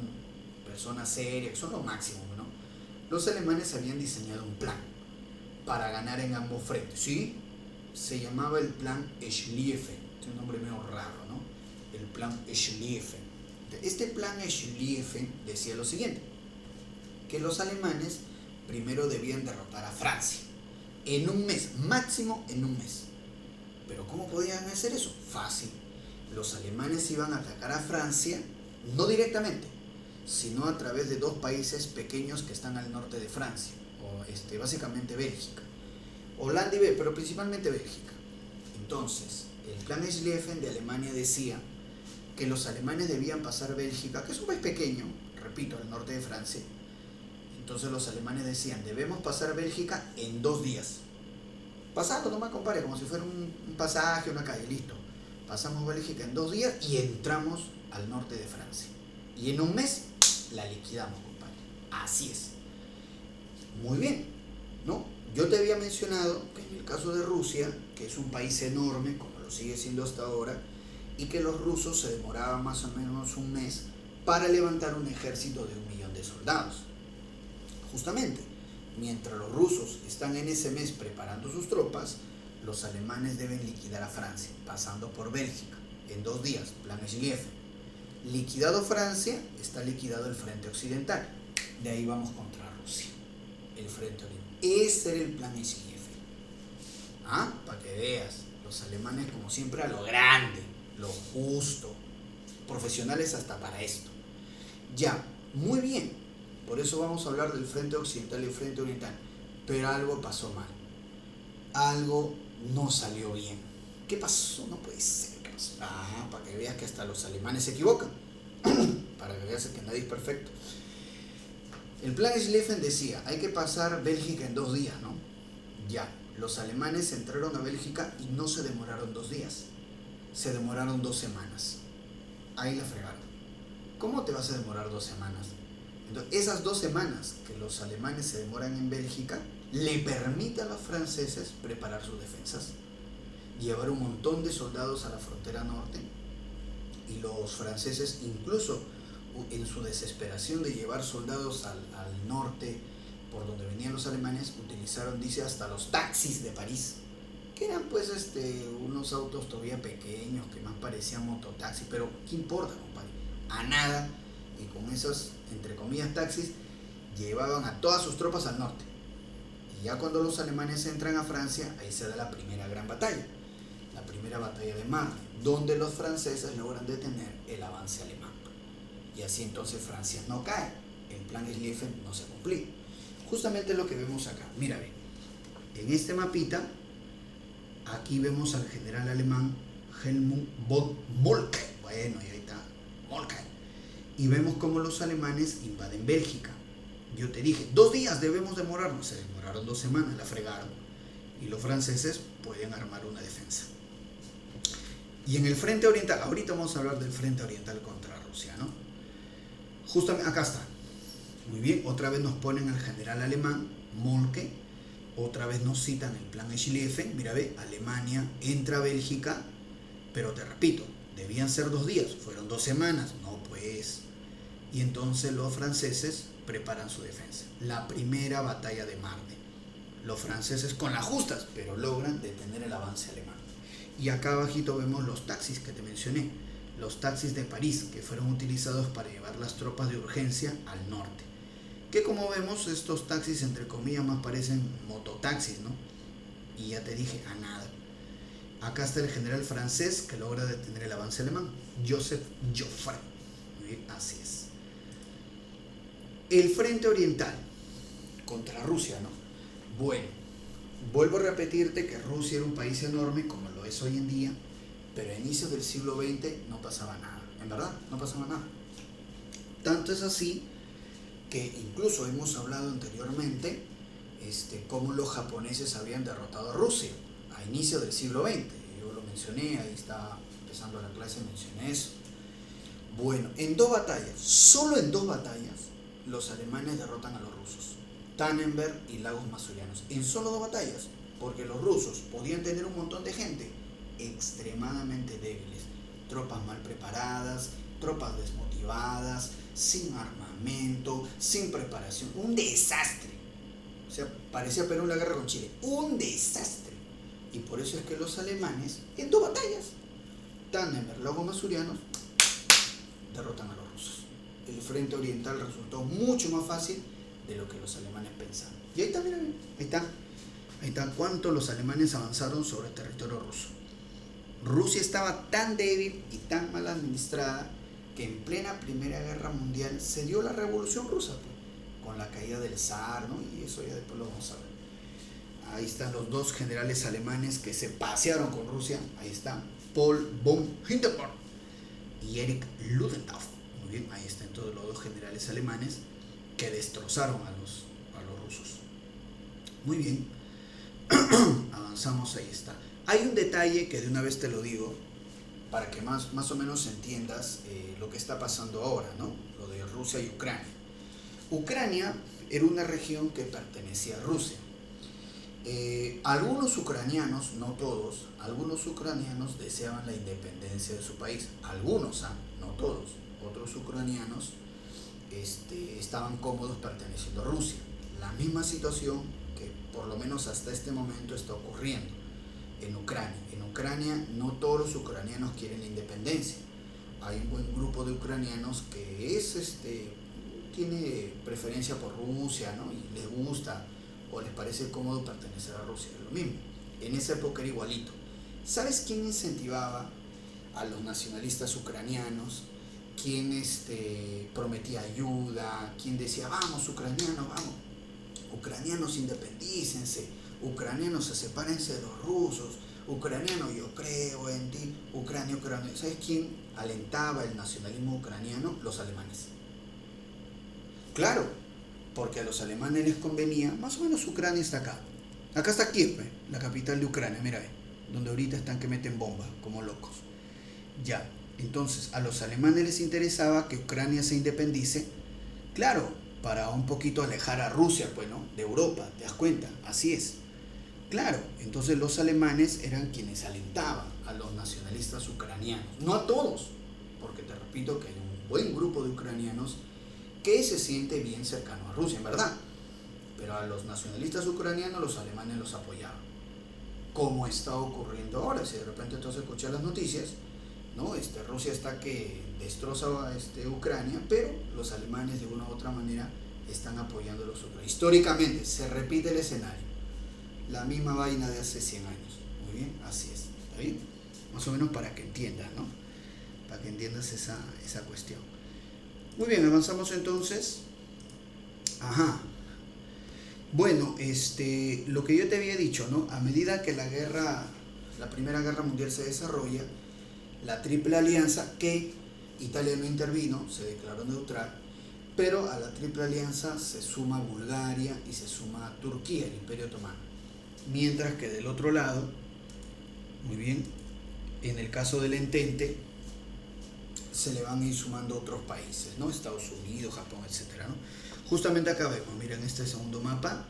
personas serias, que son lo máximo, ¿no? Los alemanes habían diseñado un plan para ganar en ambos frentes, ¿sí? Se llamaba el plan Schlieffen, es un nombre medio raro, ¿no? El plan Schlieffen. Este plan Schlieffen decía lo siguiente, que los alemanes primero debían derrotar a Francia en un mes, máximo en un mes. Pero ¿cómo podían hacer eso? Fácil. Los alemanes iban a atacar a Francia, no directamente, sino a través de dos países pequeños que están al norte de Francia, o básicamente Bélgica, Holanda y pero principalmente Bélgica. Entonces, el plan Schlieffen de Alemania decía que los alemanes debían pasar Bélgica, que es un país pequeño, repito, al norte de Francia. Entonces los alemanes decían, debemos pasar Bélgica en 2 días. Pasando, no me compare, como si fuera un pasaje, una calle, listo. Pasamos Bélgica en 2 días y entramos al norte de Francia. Y en un mes la liquidamos, compadre. Así es. Muy bien, ¿no? Yo te había mencionado que en el caso de Rusia, que es un país enorme, como lo sigue siendo hasta ahora, y que los rusos se demoraban más o menos un mes para levantar un ejército de 1 millón de soldados. Justamente, mientras los rusos están en ese mes preparando sus tropas, los alemanes deben liquidar a Francia, pasando por Bélgica, en 2 días, plan Schlieffen. Liquidado Francia, está liquidado el frente occidental. De ahí vamos contra Rusia, el frente oriental. Ese era el plan Schlieffen. ¿Ah? Para que veas, los alemanes como siempre a lo grande, lo justo, profesionales hasta para esto. Ya, muy bien. Por eso vamos a hablar del frente occidental y el frente oriental. Pero algo pasó mal. Algo no salió bien. ¿Qué pasó? No puede ser. ¿Qué pasó? Para que veas que hasta los alemanes se equivocan. Para que veas que nadie es perfecto. El plan Schlieffen decía, hay que pasar Bélgica en 2 días, ¿no? Ya, los alemanes entraron a Bélgica y no se demoraron 2 días. Se demoraron 2 semanas. Ahí la fregaron. ¿Cómo te vas a demorar 2 semanas? Entonces, esas 2 semanas que los alemanes se demoran en Bélgica le permite a los franceses preparar sus defensas, llevar un montón de soldados a la frontera norte, y los franceses, incluso en su desesperación de llevar soldados al norte por donde venían los alemanes, utilizaron, dice, hasta los taxis de París, que eran pues unos autos todavía pequeños que más parecían mototaxis, pero ¿qué importa, compadre? A nada. Y con esos, entre comillas, taxis, llevaban a todas sus tropas al norte. Y ya cuando los alemanes entran a Francia, ahí se da la primera gran batalla, la primera batalla de Marne, donde los franceses logran detener el avance alemán. Y así entonces Francia no cae, el plan Schlieffen no se cumplió. Justamente lo que vemos acá, mira, ve, en este mapita, aquí vemos al general alemán Helmut von Moltke, bueno, y ahí está, Moltke, y vemos cómo los alemanes invaden Bélgica. Yo te dije, 2 días debemos demorarnos, se demoraron 2 semanas, la fregaron, y los franceses pueden armar una defensa. Y en el frente oriental, ahorita vamos a hablar del frente oriental contra Rusia, ¿no? Justamente, acá está, muy bien, otra vez nos ponen al general alemán, Moltke, otra vez nos citan el plan Schlieffen, mira, ve, Alemania entra a Bélgica, pero te repito, debían ser 2 días, fueron 2 semanas, no pues. Y entonces los franceses preparan su defensa. La primera batalla de Marne. Los franceses con las justas, pero logran detener el avance alemán. Y acá abajito vemos los taxis que te mencioné, los taxis de París, que fueron utilizados para llevar las tropas de urgencia al norte. Que como vemos, estos taxis entre comillas más parecen mototaxis, ¿no? Y ya te dije, a nada. Acá está el general francés que logra detener el avance alemán, Joseph Joffre. Muy bien, así es. El frente oriental contra Rusia, ¿no? Bueno, vuelvo a repetirte que Rusia era un país enorme como lo es hoy en día, pero a inicios del siglo XX no pasaba nada, en verdad, no pasaba nada. Tanto es así que incluso hemos hablado anteriormente cómo los japoneses habían derrotado a Rusia a inicios del siglo XX. Yo lo mencioné, ahí está empezando la clase, mencioné eso. Bueno, en 2 batallas, solo en 2 batallas, los alemanes derrotan a los rusos, Tannenberg y Lagos Masurianos, en solo 2 batallas, porque los rusos podían tener un montón de gente extremadamente débiles, tropas mal preparadas, tropas desmotivadas, sin armamento, sin preparación, un desastre. O sea, parecía Perú en la guerra con Chile, un desastre. Y por eso es que los alemanes, en 2 batallas, Tannenberg, Lagos Masurianos, derrotan a los rusos. El frente oriental resultó mucho más fácil de lo que los alemanes pensaban. Y ahí está, mira, ahí está cuánto los alemanes avanzaron sobre el territorio ruso. Rusia estaba tan débil y tan mal administrada que en plena Primera Guerra Mundial se dio la Revolución Rusa, pues, con la caída del zar, ¿no? Y eso ya después lo vamos a ver. Ahí están los 2 generales alemanes que se pasearon con Rusia. Ahí está Paul von Hindenburg y Erich Ludendorff. Muy bien, ahí están todos los 2 generales alemanes que destrozaron a los rusos. Muy bien, avanzamos, ahí está. Hay un detalle que de una vez te lo digo, para que más o menos entiendas lo que está pasando ahora, ¿no? Lo de Rusia y Ucrania. Ucrania era una región que pertenecía a Rusia. Algunos ucranianos, no todos, algunos ucranianos deseaban la independencia de su país. Algunos, no todos. Otros ucranianos estaban cómodos perteneciendo a Rusia. La misma situación que por lo menos hasta este momento está ocurriendo en Ucrania. En Ucrania no todos los ucranianos quieren la independencia. Hay un buen grupo de ucranianos que tiene preferencia por Rusia, ¿no? Y les gusta o les parece cómodo pertenecer a Rusia. Es lo mismo. En esa época era igualito. ¿Sabes quién incentivaba a los nacionalistas ucranianos? ¿Quién prometía ayuda? ¿Quién decía, vamos ucranianos, vamos? Ucranianos, independícense. Ucranianos, sepárense de los rusos. Ucraniano, yo creo en ti. Ucrania. ¿Sabes quién alentaba el nacionalismo ucraniano? Los alemanes. Claro, porque a los alemanes les convenía, más o menos Ucrania está acá. Acá está Kiev, la capital de Ucrania, mira, donde ahorita están que meten bombas, como locos. Ya, entonces a los alemanes les interesaba que Ucrania se independice, claro, para un poquito alejar a Rusia, pues, ¿no? De Europa, ¿te das cuenta? Así es. Claro, entonces los alemanes eran quienes alentaban a los nacionalistas ucranianos, no a todos, porque te repito que hay un buen grupo de ucranianos que se siente bien cercano a Rusia, en verdad. pero a los nacionalistas ucranianos los alemanes los apoyaban, como está ocurriendo ahora. Si de repente entonces escuchas las noticias, ¿no? Rusia está que destroza Ucrania, pero los alemanes de una u otra manera están apoyando a los ucranianos. Históricamente se repite el escenario, la misma vaina de hace 100 años. Muy bien, así es, ¿está bien? Más o menos para que entiendas, ¿no? Para que entiendas esa cuestión. Muy bien, avanzamos entonces. Ajá. Bueno, lo que yo te había dicho, ¿no? A medida que la Primera Guerra Mundial se desarrolla, la Triple Alianza, que Italia no intervino, se declaró neutral, pero a la Triple Alianza se suma Bulgaria y se suma Turquía, el Imperio Otomano. Mientras que del otro lado, muy bien, en el caso del Entente, se le van a ir sumando otros países, ¿no? Estados Unidos, Japón, etcétera, ¿no? Justamente acá vemos, miren este segundo mapa,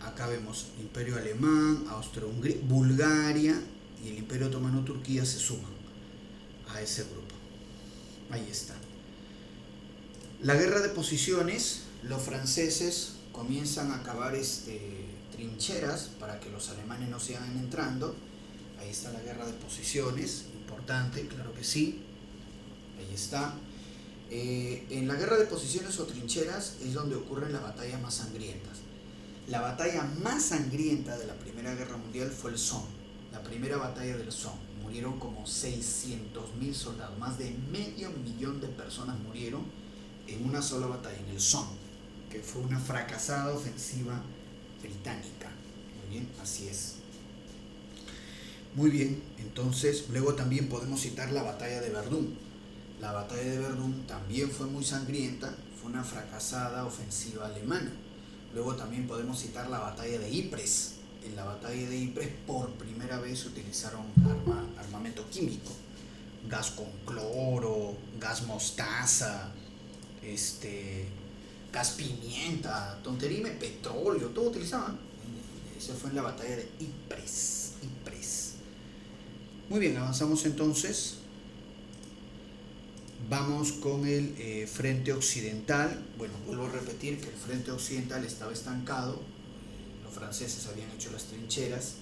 acá vemos Imperio Alemán, Austria-Hungría, Bulgaria y el Imperio Otomano Turquía se suman a ese grupo. Ahí está. La guerra de posiciones, los franceses comienzan a cavar trincheras para que los alemanes no sigan entrando. Ahí está la guerra de posiciones, importante, claro que sí. Ahí está. En la guerra de posiciones o trincheras es donde ocurren las batallas más sangrientas. La batalla más sangrienta de la Primera Guerra Mundial fue el Somme, la primera batalla del Somme. Murieron como 600.000 soldados, más de 500.000 de personas murieron en una sola batalla, en el Somme, que fue una fracasada ofensiva británica. Muy bien, así es. Muy bien, entonces luego también podemos citar la batalla de Verdún. La batalla de Verdún también fue muy sangrienta, fue una fracasada ofensiva alemana. Luego también podemos citar la batalla de Ypres. En la batalla de Ypres por primera vez utilizaron armamento químico, gas con cloro, gas mostaza, gas pimienta, tonterime, petróleo, todo utilizaban. Eso fue en la batalla de Ypres. Muy bien, avanzamos entonces. Vamos con el frente occidental. Bueno, vuelvo a repetir que el frente occidental estaba estancado. Los franceses habían hecho las trincheras.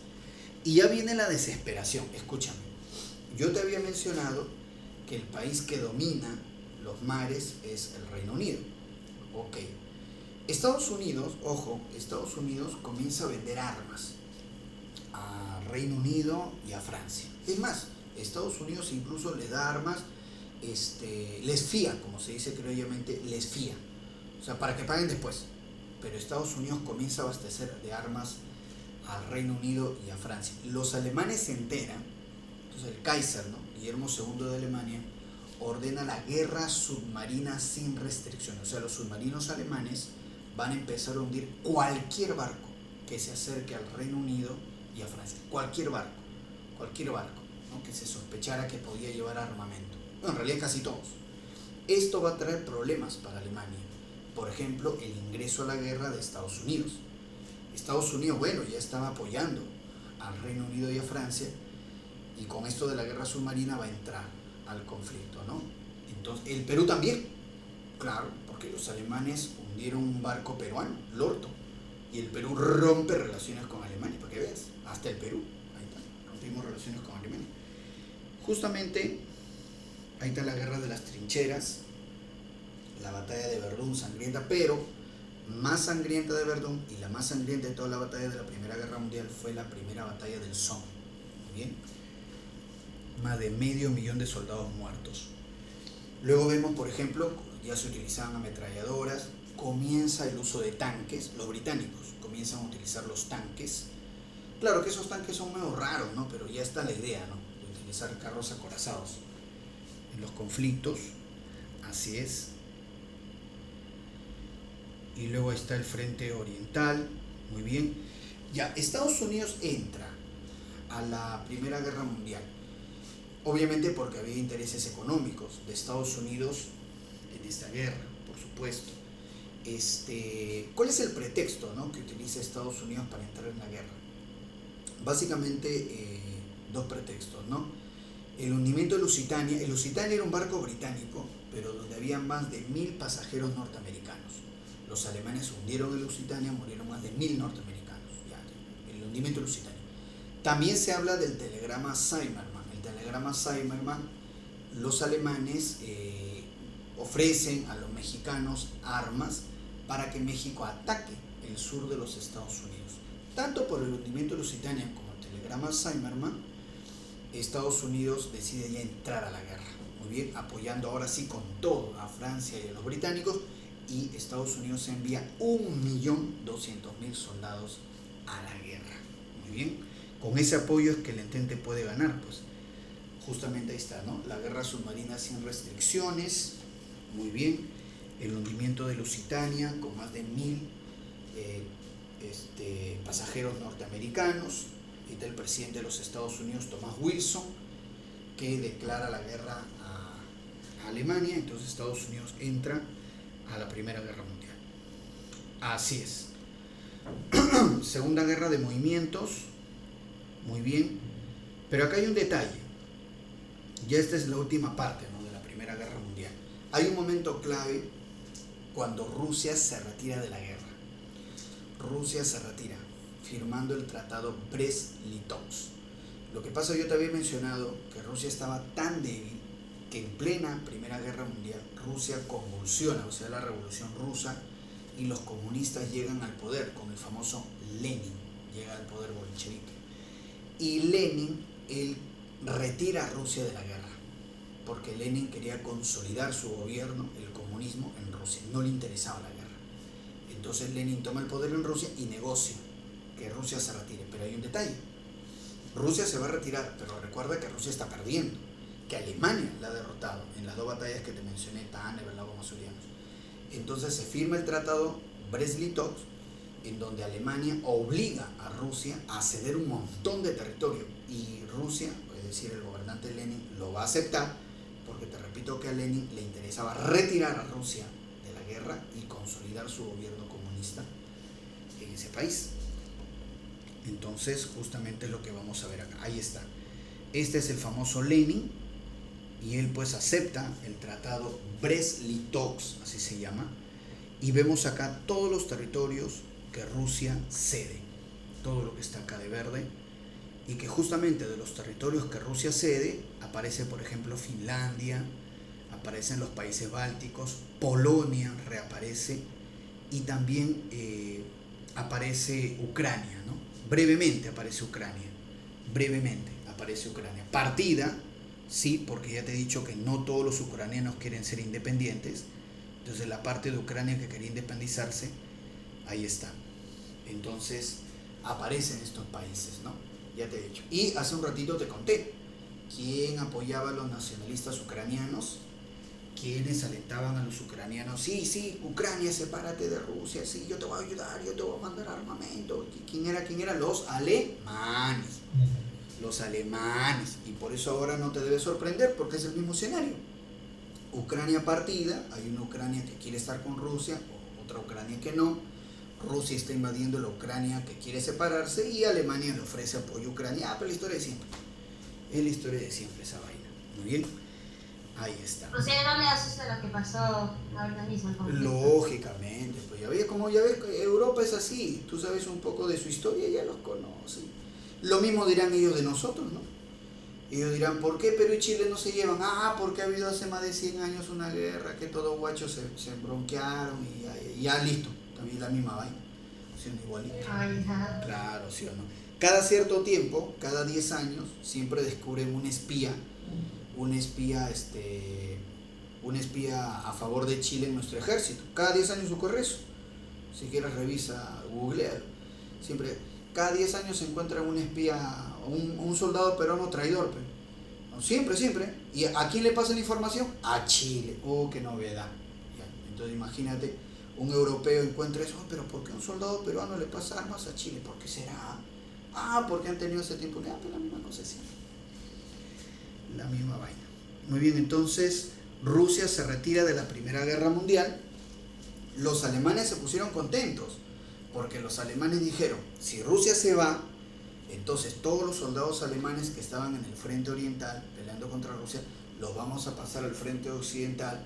Y ya viene la desesperación. Escúchame. Yo te había mencionado que el país que domina los mares es el Reino Unido. Ok. Estados Unidos, ojo, Estados Unidos comienza a vender armas a Reino Unido y a Francia. Es más, Estados Unidos incluso le da armas, les fía, como se dice criollamente, les fía, o sea, para que paguen después. Pero Estados Unidos comienza a abastecer de armas al Reino Unido y a Francia. Los alemanes se enteran, entonces el Kaiser, ¿no? Guillermo II de Alemania, ordena la guerra submarina sin restricciones. O sea, los submarinos alemanes van a empezar a hundir cualquier barco que se acerque al Reino Unido y a Francia. Cualquier barco, ¿no? Que se sospechara que podía llevar armamento. Bueno, en realidad casi todos. Esto va a traer problemas para Alemania. Por ejemplo, el ingreso a la guerra de Estados Unidos. Estados Unidos, bueno, ya estaba apoyando al Reino Unido y a Francia, y con esto de la guerra submarina va a entrar al conflicto, ¿no? Entonces, el Perú también, claro, porque los alemanes hundieron un barco peruano, el Orto, y el Perú rompe relaciones con Alemania, para que veas, hasta el Perú, ahí está, rompimos relaciones con Alemania. Justamente, ahí está la guerra de las trincheras, la batalla de Verdún sangrienta, pero más sangrienta de Verdún y la más sangrienta de toda la batalla de la Primera Guerra Mundial fue la primera batalla del Somme. Muy bien, más de 500.000 de soldados muertos. Luego vemos, por ejemplo, ya se utilizaban ametralladoras, comienza el uso de tanques. Los británicos comienzan a utilizar los tanques. Claro que esos tanques son medio raros, ¿no? Pero ya está la idea, ¿no? De utilizar carros acorazados en los conflictos. Así es. Y luego está el frente oriental. Muy bien. Ya, Estados Unidos entra a la Primera Guerra Mundial. Obviamente porque había intereses económicos de Estados Unidos en esta guerra, por supuesto. ¿Cuál es el pretexto, ¿no?, que utiliza Estados Unidos para entrar en la guerra? Básicamente dos pretextos, ¿no? El hundimiento de Lusitania. El Lusitania era un barco británico, pero donde había más de 1.000 pasajeros norteamericanos. Los alemanes hundieron el Lusitania, murieron más de 1000 norteamericanos, ya, el hundimiento del Lusitania. También se habla del telegrama Zimmermann. El telegrama Zimmermann, los alemanes ofrecen a los mexicanos armas para que México ataque el sur de los Estados Unidos. Tanto por el hundimiento de Lusitania como el telegrama Zimmermann, Estados Unidos decide ya entrar a la guerra. Muy bien, apoyando ahora sí con todo a Francia y a los británicos, y Estados Unidos envía 1.200.000 soldados a la guerra. Muy bien, con ese apoyo es que el Entente puede ganar, pues justamente ahí está, ¿no? La guerra submarina sin restricciones, muy bien, el hundimiento de Lusitania con más de 1000 pasajeros norteamericanos. Y está el presidente de los Estados Unidos, Thomas Wilson, que declara la guerra a Alemania. Entonces Estados Unidos entra a la Primera Guerra Mundial. Así es. Segunda guerra de movimientos, muy bien, pero acá hay un detalle. Ya esta es la última parte, ¿no?, de la Primera Guerra Mundial. Hay un momento clave cuando Rusia se retira de la guerra. Rusia se retira firmando el tratado Brest-Litovsk. Lo que pasa, yo te había mencionado que Rusia estaba tan débil que en plena Primera Guerra Mundial Rusia convulsiona, o sea, la Revolución Rusa, y los comunistas llegan al poder con el famoso Lenin, llega al poder bolchevique. Y Lenin, él retira a Rusia de la guerra, porque Lenin quería consolidar su gobierno, el comunismo, en Rusia, no le interesaba la guerra. Entonces Lenin toma el poder en Rusia y negocia que Rusia se retire. Pero hay un detalle: Rusia se va a retirar, pero recuerda que Rusia está perdiendo, que Alemania la ha derrotado en las dos batallas que te mencioné, Tanner, Lago Masurianos. Entonces se firma el tratado Brest-Litovsk, en donde Alemania obliga a Rusia a ceder un montón de territorio, y Rusia, es decir, el gobernante Lenin, lo va a aceptar, porque te repito que a Lenin le interesaba retirar a Rusia de la guerra y consolidar su gobierno comunista en ese país. Entonces justamente es lo que vamos a ver acá. Ahí está. Este es el famoso Lenin, y él pues acepta el tratado Brest-Litovsk, así se llama, y vemos acá todos los territorios que Rusia cede, todo lo que está acá de verde, y que justamente de los territorios que Rusia cede aparece, por ejemplo, Finlandia, aparecen los países bálticos, Polonia reaparece, y también aparece Ucrania, ¿no? Brevemente aparece Ucrania, partida, sí, porque ya te he dicho que no todos los ucranianos quieren ser independientes. Entonces la parte de Ucrania que quería independizarse, ahí está. Entonces aparecen estos países, ¿no? Ya te he dicho. Y hace un ratito te conté quién apoyaba a los nacionalistas ucranianos, quienes alentaban a los ucranianos: sí, Ucrania, sepárate de Rusia, sí, yo te voy a ayudar, yo te voy a mandar armamento. ¿Quién era? Los alemanes. Y por eso ahora no te debe sorprender, porque es el mismo escenario. Ucrania partida, hay una Ucrania que quiere estar con Rusia, otra Ucrania que no. Rusia está invadiendo la Ucrania que quiere separarse, y Alemania le ofrece apoyo a Ucrania. Pero la historia de siempre. Es la historia de siempre esa vaina. Muy bien. Ahí está. O sea, no le asusta lo que pasó ahorita mismo. Lógicamente, pues ya ves, Europa es así. Tú sabes un poco de su historia, ya los conoces. Lo mismo dirán ellos de nosotros, ¿no? Ellos dirán: ¿por qué Perú y Chile no se llevan? Porque ha habido hace más de 100 años una guerra, que todos guachos se bronquearon y ya listo. También la misma vaina, ¿sí o no? Igualito. Claro, ¿sí o no? Cada cierto tiempo, cada 10 años, siempre descubren un espía a favor de Chile en nuestro ejército. Cada 10 años ocurre eso. Si quieres revisa, googlealo. Siempre, cada 10 años se encuentra un espía, un soldado peruano traidor. No, siempre. ¿Y a quién le pasa la información? A Chile. Qué novedad. Ya. Entonces imagínate, un europeo encuentra eso: pero ¿por qué un soldado peruano le pasa armas a Chile? ¿Por qué será? Porque han tenido ese tiempo. Pero la misma cosa siempre. La misma vaina. Muy bien, entonces Rusia se retira de la Primera Guerra Mundial. Los alemanes se pusieron contentos, porque los alemanes dijeron: si Rusia se va, entonces todos los soldados alemanes que estaban en el frente oriental peleando contra Rusia, los vamos a pasar al frente occidental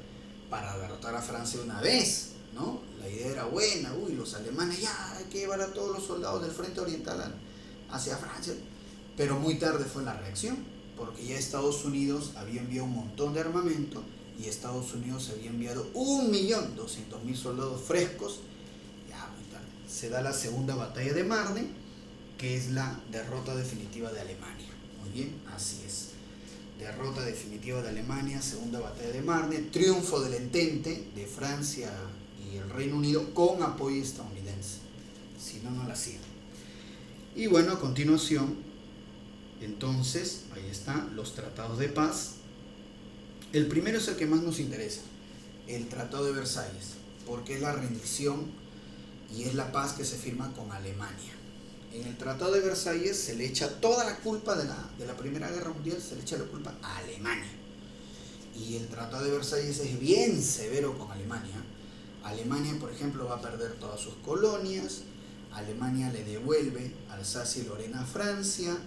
para derrotar a Francia de una vez. ¿no? La idea era buena, los alemanes ya hay que llevar a todos los soldados del frente oriental hacia Francia, pero muy tarde fue la reacción, porque ya Estados Unidos había enviado un montón de armamento y Estados Unidos había enviado 1.200.000 soldados frescos, ya muy tarde. Se da la segunda batalla de Marne, que es la derrota definitiva de Alemania. Muy bien, así es. Derrota definitiva de Alemania, segunda batalla de Marne, triunfo del Entente de Francia y el Reino Unido con apoyo estadounidense. Si no, no la hacían. Y bueno, a continuación, entonces, ahí están los tratados de paz. El primero es el que más nos interesa, el Tratado de Versalles, porque es la rendición y es la paz que se firma con Alemania. En el Tratado de Versalles se le echa toda la culpa de la Primera Guerra Mundial, se le echa la culpa a Alemania. Y el Tratado de Versalles es bien severo con Alemania. Alemania, por ejemplo, va a perder todas sus colonias. Alemania le devuelve Alsacia y Lorena a Francia.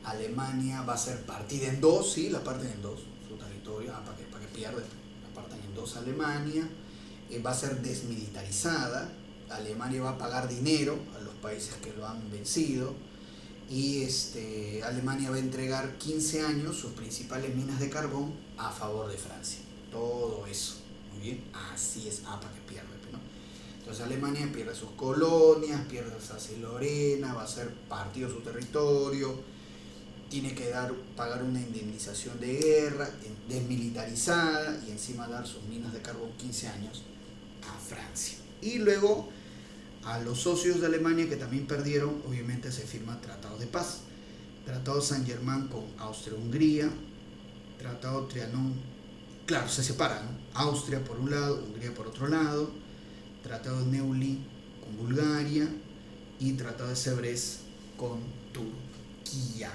Alemania va a ser partida en dos, sí, la parten en dos, su territorio, para que pierda, la parten en dos Alemania. Va a ser desmilitarizada. Alemania va a pagar dinero a los países que lo han vencido y Alemania va a entregar 15 años sus principales minas de carbón a favor de Francia. Todo eso, muy bien, así es, para que pierda, ¿no? Entonces Alemania pierde sus colonias, pierde Alsacia y Lorena, va a ser partido su territorio, tiene que pagar una indemnización de guerra, desmilitarizada y encima dar sus minas de carbón 15 años a Francia. Y luego a los socios de Alemania que también perdieron, obviamente se firma Tratado de Paz. Tratado de Saint-Germain con Austria-Hungría, Tratado Trianon, claro, se separan, ¿no? Austria por un lado, Hungría por otro lado, Tratado de Neuilly con Bulgaria y Tratado de Sèvres con Turquía.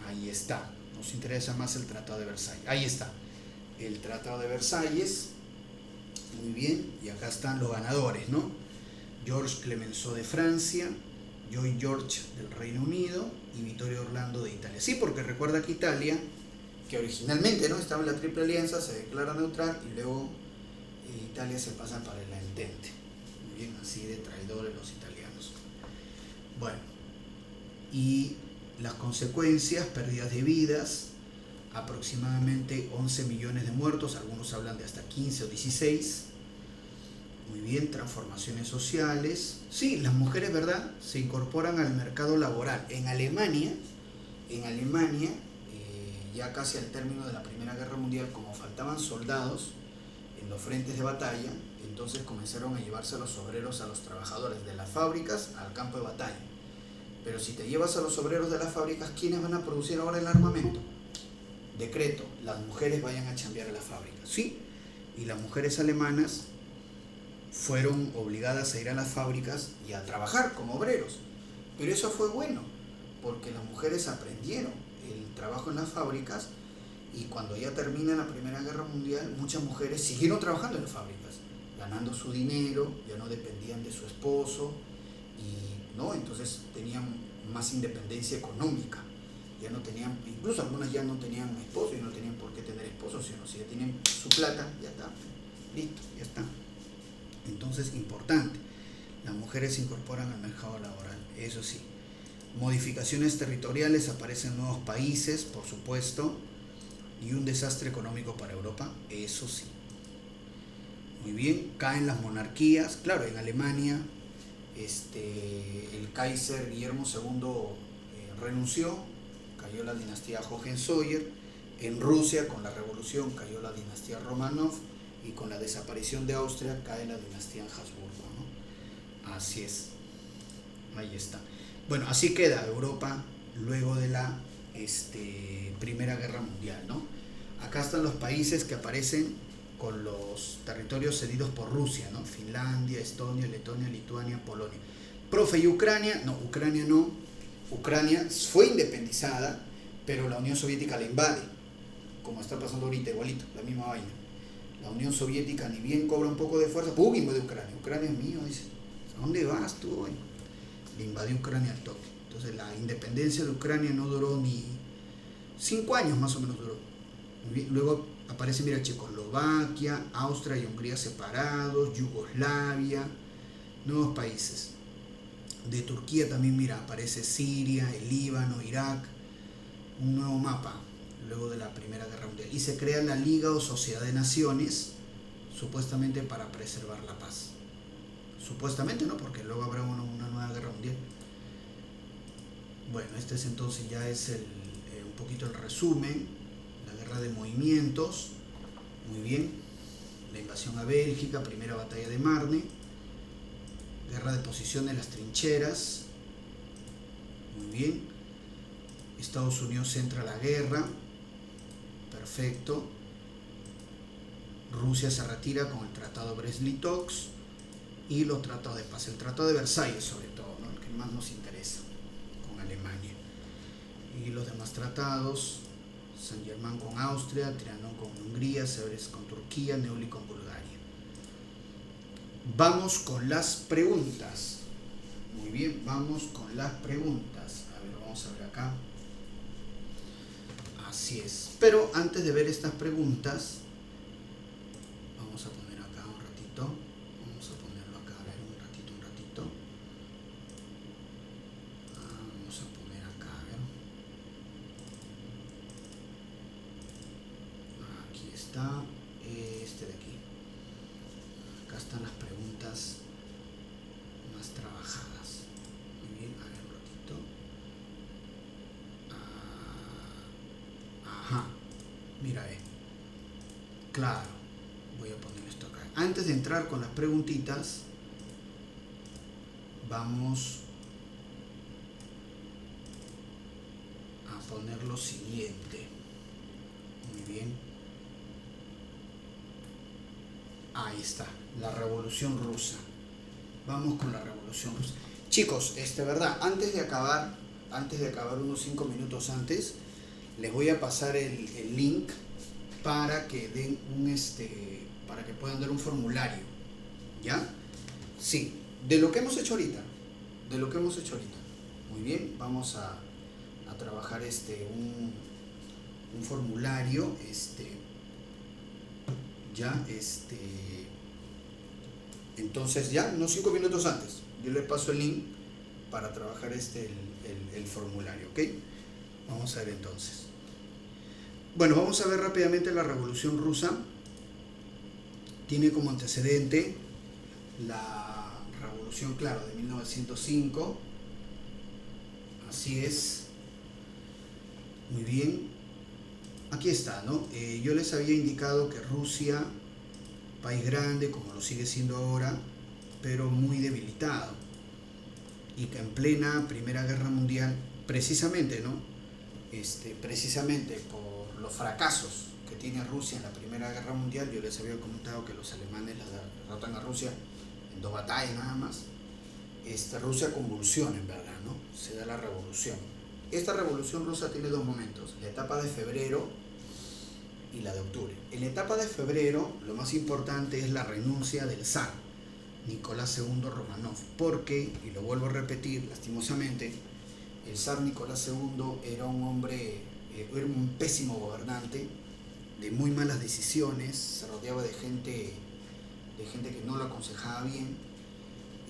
Ahí está, nos interesa más el Tratado de Versalles. Ahí está, el Tratado de Versalles, muy bien, y acá están los ganadores, ¿no? George Clemenceau de Francia, Lloyd George del Reino Unido y Vittorio Orlando de Italia. Sí, porque recuerda que Italia, que originalmente, ¿no?, estaba en la Triple Alianza, se declara neutral y luego Italia se pasa para el Entente. Muy bien, así de traidores los italianos. Bueno, y las consecuencias, pérdidas de vidas, aproximadamente 11 millones de muertos, algunos hablan de hasta 15 o 16. Muy bien, transformaciones sociales. Sí, las mujeres, ¿verdad?, se incorporan al mercado laboral. En Alemania, ya casi al término de la Primera Guerra Mundial, como faltaban soldados en los frentes de batalla, entonces comenzaron a llevarse a los obreros, a los trabajadores de las fábricas al campo de batalla. Pero si te llevas a los obreros de las fábricas, ¿quiénes van a producir ahora el armamento? Decreto, las mujeres vayan a chambear a las fábricas. Sí, y las mujeres alemanas fueron obligadas a ir a las fábricas y a trabajar como obreros. Pero eso fue bueno, porque las mujeres aprendieron el trabajo en las fábricas y cuando ya termina la Primera Guerra Mundial, muchas mujeres siguieron trabajando en las fábricas, ganando su dinero, ya no dependían de su esposo y no, entonces tenían más independencia económica. Ya no tenían, incluso algunas ya no tenían esposo y no tenían por qué tener esposo, sino si ya tienen su plata, ya está, listo, ya está. Entonces, importante, las mujeres se incorporan al mercado laboral, eso sí. Modificaciones territoriales, aparecen nuevos países, por supuesto, y un desastre económico para Europa, eso sí. Muy bien, caen las monarquías, claro, en Alemania el Kaiser Guillermo II renunció, cayó la dinastía Hohenzollern. En Rusia, con la revolución, cayó la dinastía Romanov. Y con la desaparición de Austria cae la dinastía Habsburgo, ¿no? Así es, ahí está. Bueno, así queda Europa luego de la Primera Guerra Mundial, ¿no? Acá están los países que aparecen con los territorios cedidos por Rusia, ¿no? Finlandia, Estonia, Letonia, Lituania, Polonia. Profe, ¿y Ucrania? No, Ucrania no. Ucrania fue independizada, pero la Unión Soviética la invade, como está pasando ahorita, igualito, la misma vaina. La Unión Soviética ni bien cobra un poco de fuerza, ¡pum!, invade Ucrania. Ucrania es mío, dice. ¿A dónde vas tú hoy? Le invadió Ucrania al toque. Entonces la independencia de Ucrania no duró ni 5 años, más o menos duró. Luego Aparece, mira, Checoslovaquia, Austria y Hungría separados, Yugoslavia, nuevos países. De Turquía también, mira, aparece Siria, el Líbano, Irak, un nuevo mapa luego de la Primera Guerra Mundial. Y se crea la Liga o Sociedad de Naciones, supuestamente para preservar la paz. Supuestamente, ¿no? Porque luego habrá una nueva guerra mundial. Bueno, este es entonces ya es un poquito el resumen. La guerra de movimientos, muy bien. La invasión a Bélgica, primera batalla de Marne. Guerra de posición de las trincheras, muy bien. Estados Unidos entra a la guerra, perfecto. Rusia se retira con el Tratado Brest-Litovsk y los tratados de paz, el Tratado de Versalles sobre todo, ¿no? El que más nos interesa, con Alemania. Y los demás tratados, Saint-Germain con Austria, Trianon con Hungría, Sèvres con Turquía, Neuilly con Bulgaria. Vamos con las preguntas. Muy bien, vamos con las preguntas. A ver, vamos a ver acá. Así es. Pero antes de ver estas preguntas, vamos a poner acá un ratito. Vamos a ponerlo acá, a ver, un ratito. Vamos a poner acá, a ver. Aquí está, este de aquí. Acá están las preguntas más trabajadas. Muy bien, a ver un ratito. Ajá, mira, claro, voy a poner esto acá. Antes de entrar con las preguntitas, vamos a poner lo siguiente. Muy bien. Ahí está, la Revolución Rusa. Vamos con la Revolución Rusa. Chicos, verdad, antes de acabar unos 5 minutos antes, les voy a pasar el link para que den para que puedan dar un formulario. ¿Ya? Sí, de lo que hemos hecho ahorita. Muy bien, vamos a trabajar un formulario, ya, entonces ya, unos 5 minutos antes, yo les paso el link para trabajar el formulario, ¿ok? Vamos a ver entonces. Bueno, vamos a ver rápidamente la Revolución Rusa. Tiene como antecedente la Revolución, claro, de 1905. Así es. Muy bien. Aquí está, ¿no? Yo les había indicado que Rusia, país grande, como lo sigue siendo ahora, pero muy debilitado. Y que en plena Primera Guerra Mundial, precisamente, ¿no? Precisamente por los fracasos que tiene Rusia en la Primera Guerra Mundial, yo les había comentado que los alemanes derrotan a Rusia en 2 batallas nada más. Rusia convulsiona, en verdad, ¿no? Se da la revolución. Esta revolución rusa tiene 2 momentos, la etapa de febrero y la de octubre. En la etapa de febrero, lo más importante es la renuncia del zar, Nicolás II Romanov, porque, y lo vuelvo a repetir lastimosamente, el zar Nicolás II era un hombre, era un pésimo gobernante, de muy malas decisiones, se rodeaba de gente que no lo aconsejaba bien,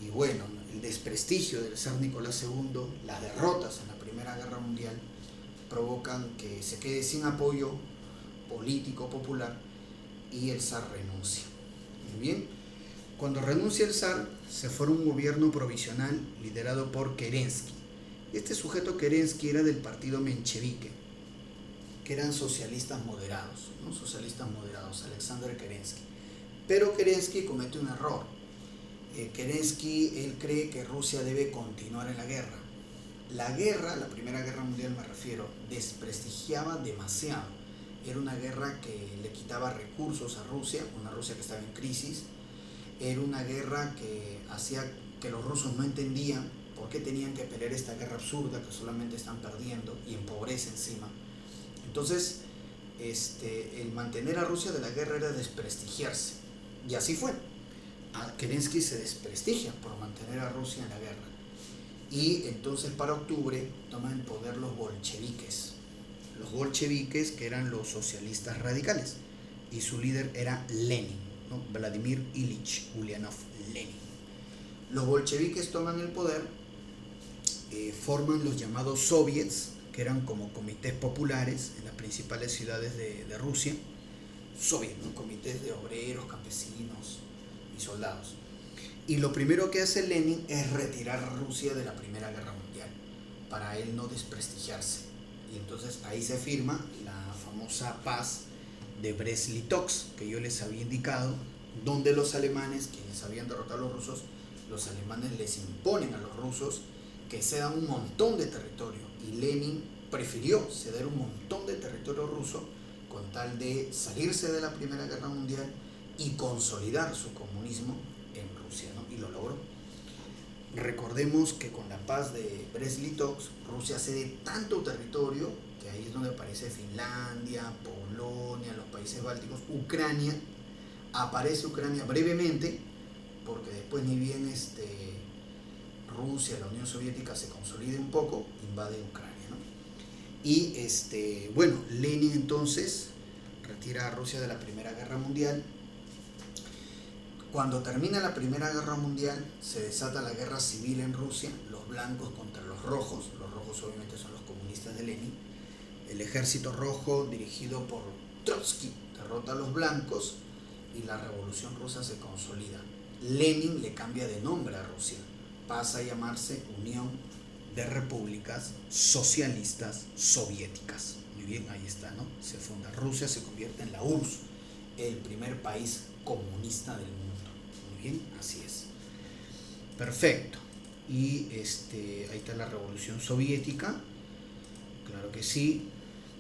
y bueno, el desprestigio del zar Nicolás II, las derrotas en la Primera Guerra Mundial, provocan que se quede sin apoyo político popular y el zar renuncia. Muy bien, cuando renuncia el zar, se forma un gobierno provisional liderado por Kerensky. Este sujeto Kerensky era del partido menchevique, que eran socialistas moderados, ¿no? Socialistas moderados, Alexander Kerensky. Pero Kerensky comete un error. Kerensky, él cree que Rusia debe continuar en la guerra. La guerra, la Primera Guerra Mundial me refiero, desprestigiaba demasiado. Era una guerra que le quitaba recursos a Rusia, una Rusia que estaba en crisis. Era una guerra que hacía que los rusos no entendían por qué tenían que pelear esta guerra absurda que solamente están perdiendo y en pobreza encima. Entonces, el mantener a Rusia de la guerra era desprestigiarse. Y así fue. Kerensky se desprestigia por mantener a Rusia en la guerra. Y entonces para octubre toman el poder los bolcheviques. Los bolcheviques, que eran los socialistas radicales. y su líder era Lenin, ¿no? Vladimir Ilich Ulyanov Lenin. Los bolcheviques toman el poder, forman los llamados soviets, que eran como comités populares en las principales ciudades de Rusia. Soviet, ¿no? Comités de obreros, campesinos y soldados. Y lo primero que hace Lenin es retirar a Rusia de la Primera Guerra Mundial, para él no desprestigiarse. Y entonces ahí se firma la famosa paz de Brest-Litovsk, que yo les había indicado, donde los alemanes, quienes habían derrotado a los rusos, los alemanes les imponen a los rusos que cedan un montón de territorio, y Lenin prefirió ceder un montón de territorio ruso con tal de salirse de la Primera Guerra Mundial y consolidar su comunismo en Rusia, ¿no? Y lo logró. Recordemos que con la paz de Brest-Litovsk, Rusia cede tanto territorio que ahí es donde aparece Finlandia, Polonia, los países bálticos, Ucrania. Aparece Ucrania brevemente, porque después ni bien Rusia, la Unión Soviética se consolide un poco, invade Ucrania, ¿no? Y bueno, Lenin entonces retira a Rusia de la Primera Guerra Mundial. Cuando termina la Primera Guerra Mundial, se desata la guerra civil en Rusia, los blancos contra los rojos obviamente son los comunistas de Lenin. El ejército rojo, dirigido por Trotsky, derrota a los blancos y la revolución rusa se consolida. Lenin le cambia de nombre a Rusia, pasa a llamarse Unión de Repúblicas Socialistas Soviéticas. Muy bien, ahí está, ¿no? Se funda Rusia, se convierte en la URSS, el primer país comunista del mundo. Muy bien, así es. Perfecto. Y ahí está la Revolución Soviética, claro que sí,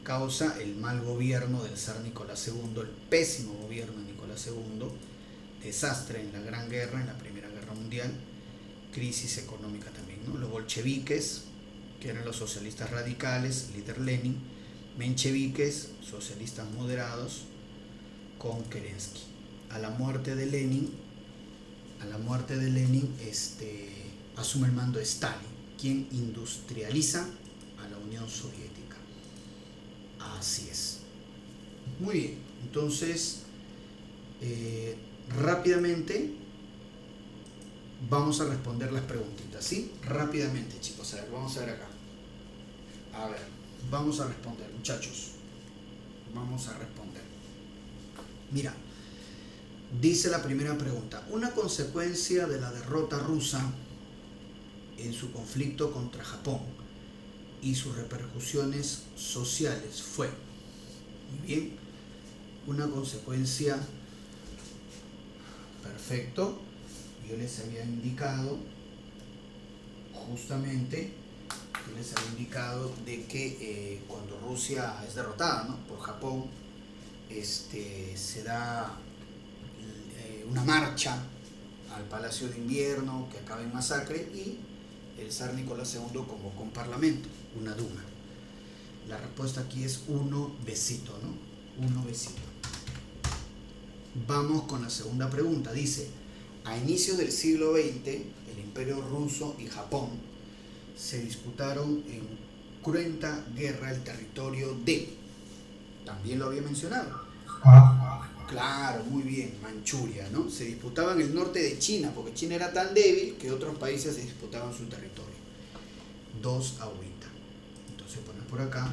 causa el mal gobierno del zar Nicolás II, el pésimo gobierno de Nicolás II, desastre en la Gran Guerra, en la Primera Guerra Mundial, crisis económica también, ¿no? Los bolcheviques, que eran los socialistas radicales, líder Lenin, mencheviques, socialistas moderados, con Kerensky. A la muerte de Lenin, asume el mando de Stalin, quien industrializa a la Unión Soviética. Así es. Muy bien, entonces rápidamente vamos a responder las preguntitas, ¿sí? Rápidamente, chicos, a ver, vamos a ver acá. A ver, vamos a responder, muchachos. Vamos a responder. Mira, dice la primera pregunta: una consecuencia de la derrota rusa en su conflicto contra Japón y sus repercusiones sociales fue, muy bien, una consecuencia, perfecto, yo les había indicado justamente, de que cuando Rusia es derrotada, ¿no?, por Japón, se da una marcha al Palacio de Invierno que acaba en masacre, y el zar Nicolás II convocó un parlamento, una Duma. La respuesta aquí es uno besito, ¿no? Uno besito. Vamos con la segunda pregunta. Dice: a inicios del siglo XX, el Imperio Ruso y Japón se disputaron en cruenta guerra el territorio de... También lo había mencionado. Claro, muy bien, Manchuria, ¿no? Se disputaban el norte de China, porque China era tan débil que otros países se disputaban su territorio. 2 agüita. Entonces pones por acá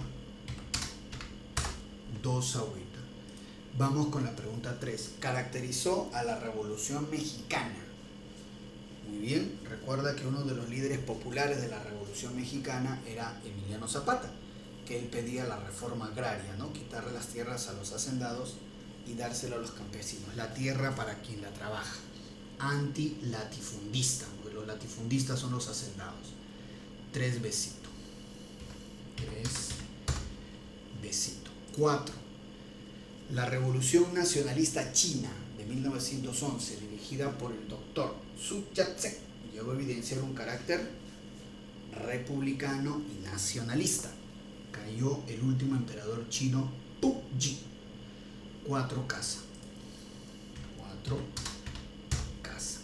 2 agüita. Vamos con la pregunta 3. Caracterizó a la Revolución Mexicana. Muy bien, recuerda que uno de los líderes populares de la Revolución Mexicana era Emiliano Zapata, que él pedía la reforma agraria, ¿no? Quitarle las tierras a los hacendados y dárselo a los campesinos, la tierra para quien la trabaja. Anti-latifundista, porque los latifundistas son los hacendados. 3 besitos. 3 besitos. 4. La Revolución Nacionalista China de 1911, dirigida por el doctor Sun Yat-sen, llegó a evidenciar un carácter republicano y nacionalista. Cayó el último emperador chino, Puyi. 4 casa. 4 casa.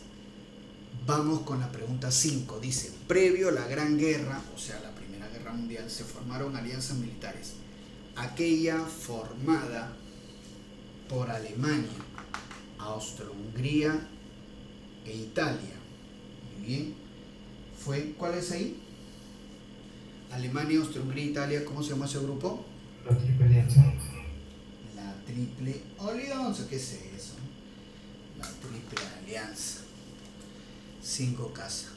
Vamos con la pregunta 5. Dice: previo a la Gran Guerra, o sea, la Primera Guerra Mundial, se formaron alianzas militares. Aquella formada por Alemania, Austria-Hungría e Italia. Muy bien. ¿Cuál es ahí? Alemania, Austria-Hungría, Italia. ¿Cómo se llama ese grupo? La Triple Alianza. La Triple Alianza. ¿Qué es eso? La Triple Alianza. 5 casas.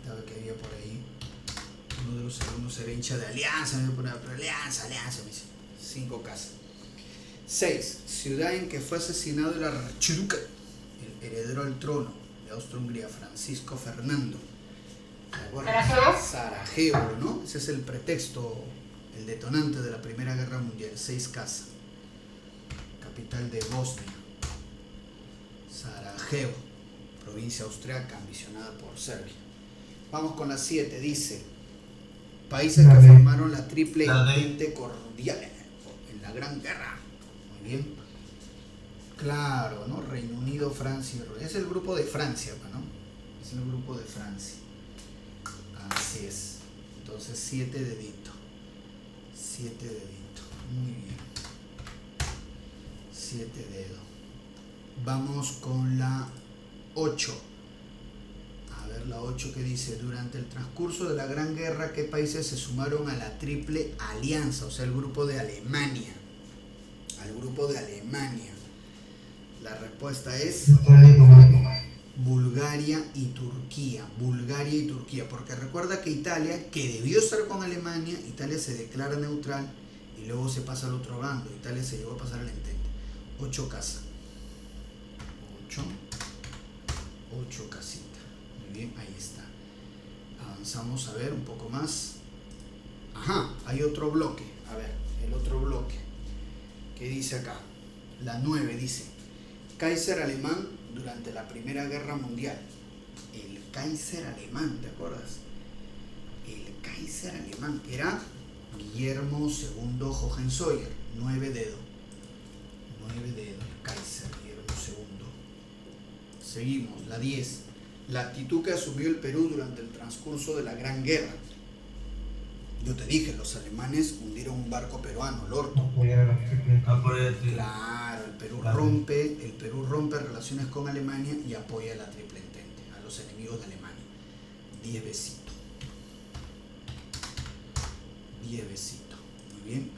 Estaba que había por ahí. Uno de los alumnos era hincha de Alianza. Me voy a poner Alianza. Me dice. 5 casas. 6. Ciudad en que fue asesinado el archiduque, el heredero al trono de Austria-Hungría, Francisco Fernando. ¿Sarajevo? Sarajevo, ¿no? Ese es el pretexto, el detonante de la Primera Guerra Mundial. 6 casas. Capital de Bosnia. Sarajevo, provincia austriaca ambicionada por Serbia. Vamos con la 7. Dice: países que formaron la Triple Entente cordial en la Gran Guerra. Muy bien. Claro, ¿no? Reino Unido, Francia y Rusia. Es el grupo de Francia, ¿no? Es el grupo de Francia. Así es. Entonces 7 deditos. 7 deditos. Muy bien. 7 dedos. Vamos con la 8. A ver la 8 que dice: durante el transcurso de la Gran Guerra, ¿qué países se sumaron a la Triple Alianza? O sea, el grupo de Alemania. Al grupo de Alemania. La respuesta es Bulgaria y Turquía. Bulgaria y Turquía. Porque recuerda que Italia, que debió estar con Alemania, Italia se declara neutral y luego se pasa al otro bando. Italia se llegó a pasar al entente. 8 casas. 8 casitas. Muy bien, ahí está. Avanzamos a ver un poco más. Ajá, hay otro bloque. A ver, el otro bloque. ¿Qué dice acá? La 9 dice: Kaiser alemán durante la Primera Guerra Mundial. El Kaiser alemán, ¿te acuerdas? El Kaiser alemán era Guillermo II Hohenzollern. 9 dedos. 9 dedos, el Kaiser Guillermo II. Seguimos, la 10. La actitud que asumió el Perú durante el transcurso de la Gran Guerra. Yo te dije, los alemanes hundieron un barco peruano, el Orto. Claro, el Perú rompe relaciones con Alemania y apoya la Triple Entente, a los enemigos de Alemania. 10 besitos. 10 besitos. Muy bien.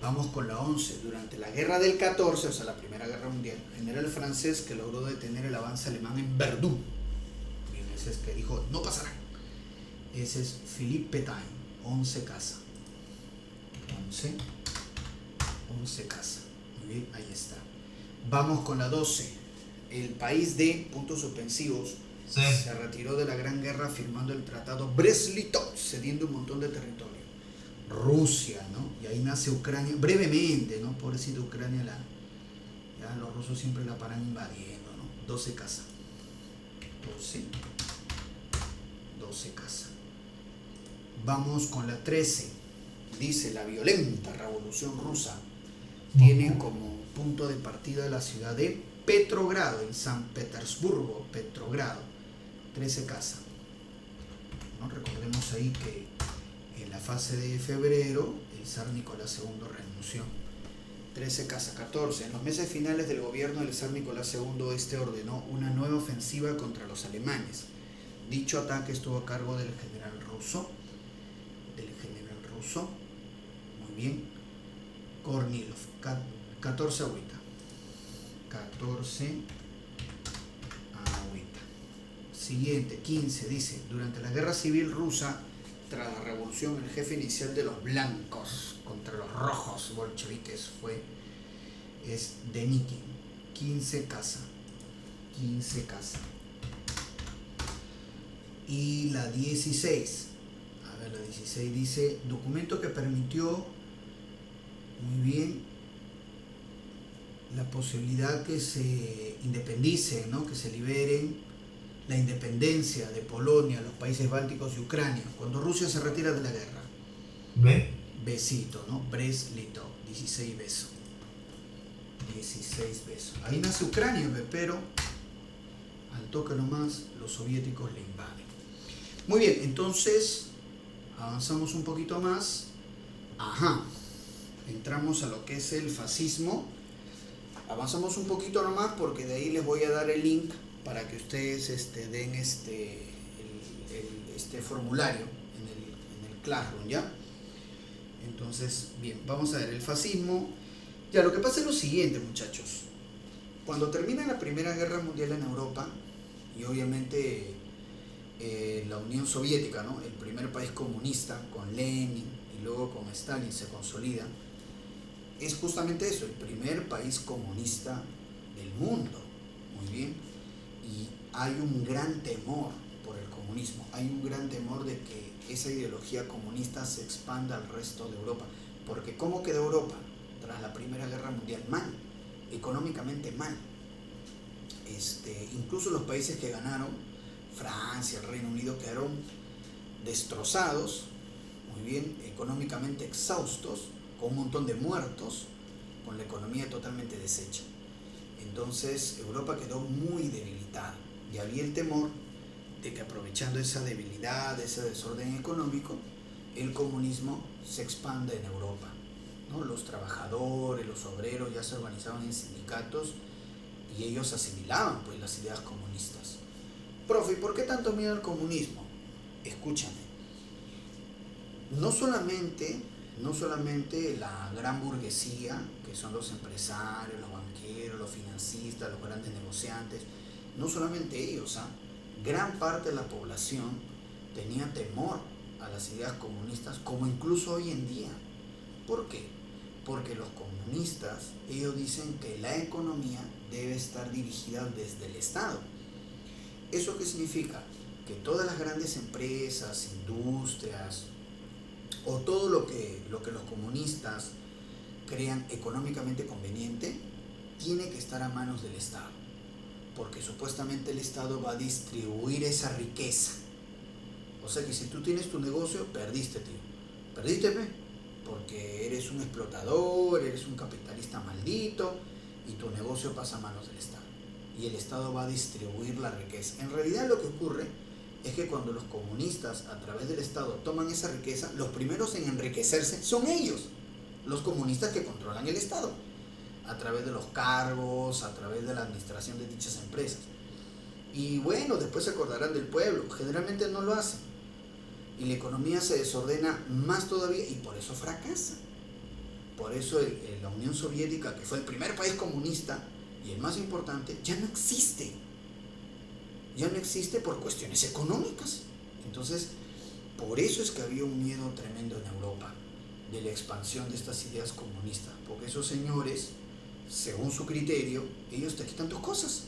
Vamos con la 11. Durante la Guerra del 14, o sea, la Primera Guerra Mundial, el general francés que logró detener el avance alemán en Verdún. Bien, ese es que dijo, no pasará. Ese es Philippe Pétain. 11 casas. 11 casas. Muy bien, ahí está. Vamos con la 12. El país de puntos suspensivos se retiró de la Gran Guerra firmando el tratado Brest-Litov, cediendo un montón de territorio. Rusia, ¿no? Y ahí nace Ucrania, brevemente, ¿no? Pobrecita Ucrania, ya los rusos siempre la paran invadiendo, ¿no? 12 casas. 12 casas. Vamos con la 13. Dice: la violenta revolución rusa tiene como punto de partida la ciudad de Petrogrado, en San Petersburgo, Petrogrado. 13 casas. ¿No? Recordemos ahí que en la fase de febrero el zar Nicolás II renunció. 13 casas. 14. En los meses finales del gobierno del zar Nicolás II, este ordenó una nueva ofensiva contra los alemanes. Dicho ataque estuvo a cargo del general ruso. Muy bien. Kornilov. 14 agüita. 14 agüita. Siguiente, 15, dice: durante la guerra civil rusa, tras la revolución, el jefe inicial de los blancos contra los rojos bolcheviques es Denikin. 15 casas. 15 casas. Y la 16. A ver, la 16 dice: documento que permitió, muy bien, la posibilidad que se independicen, ¿no? Que se liberen la independencia de Polonia, los países bálticos y Ucrania, cuando Rusia se retira de la guerra. Besito, ¿no? Brest-Litov, 16 besos. 16 besos. Ahí nace Ucrania, pero al toque nomás los soviéticos le invaden. Muy bien, entonces avanzamos un poquito más. Ajá. Entramos a lo que es el fascismo Avanzamos un poquito nomás porque de ahí les voy a dar el link para que ustedes den este formulario en el Classroom, ¿ya? Entonces, bien, vamos a ver el fascismo. Ya, lo que pasa es lo siguiente, muchachos. Cuando termina la Primera Guerra Mundial en Europa, y obviamente la Unión Soviética, ¿no?, el primer país comunista con Lenin y luego con Stalin se consolida, es justamente eso, el primer país comunista del mundo. Muy bien. Y hay un gran temor por el comunismo, hay un gran temor de que esa ideología comunista se expanda al resto de Europa. Porque ¿cómo quedó Europa tras la Primera Guerra Mundial? Mal, económicamente mal. Incluso los países que ganaron, Francia, el Reino Unido, quedaron destrozados, muy bien, económicamente exhaustos, con un montón de muertos, con la economía totalmente deshecha. Entonces Europa quedó muy debilitada y había el temor de que, aprovechando esa debilidad, ese desorden económico, el comunismo se expanda en Europa, ¿no? Los trabajadores, los obreros ya se organizaban en sindicatos y ellos asimilaban pues las ideas comunistas. Profe, ¿y por qué tanto miedo al comunismo? Escúchame, no solamente la gran burguesía, que son los empresarios, los banqueros, los financistas, los grandes negociantes, no solamente ellos, gran parte de la población tenía temor a las ideas comunistas, como incluso hoy en día. ¿Por qué? Porque los comunistas, ellos dicen que la economía debe estar dirigida desde el Estado. ¿Eso qué significa? Que todas las grandes empresas, industrias, o todo lo que los comunistas crean económicamente conveniente, tiene que estar a manos del Estado, porque supuestamente el Estado va a distribuir esa riqueza. O sea que si tú tienes tu negocio, perdiste, tío. Perdiste, porque eres un explotador, eres un capitalista maldito, y tu negocio pasa a manos del Estado. Y el Estado va a distribuir la riqueza. En realidad lo que ocurre es que cuando los comunistas a través del Estado toman esa riqueza, los primeros en enriquecerse son ellos, los comunistas que controlan el Estado, a través de los cargos, a través de la administración de dichas empresas. Y bueno, después se acordarán del pueblo, generalmente no lo hacen. Y la economía se desordena más todavía y por eso fracasa. Por eso la Unión Soviética, que fue el primer país comunista y el más importante, ya no existe. Ya no existe por cuestiones económicas. Entonces, por eso es que había un miedo tremendo en Europa de la expansión de estas ideas comunistas, porque esos señores, según su criterio, ellos te quitan tus cosas,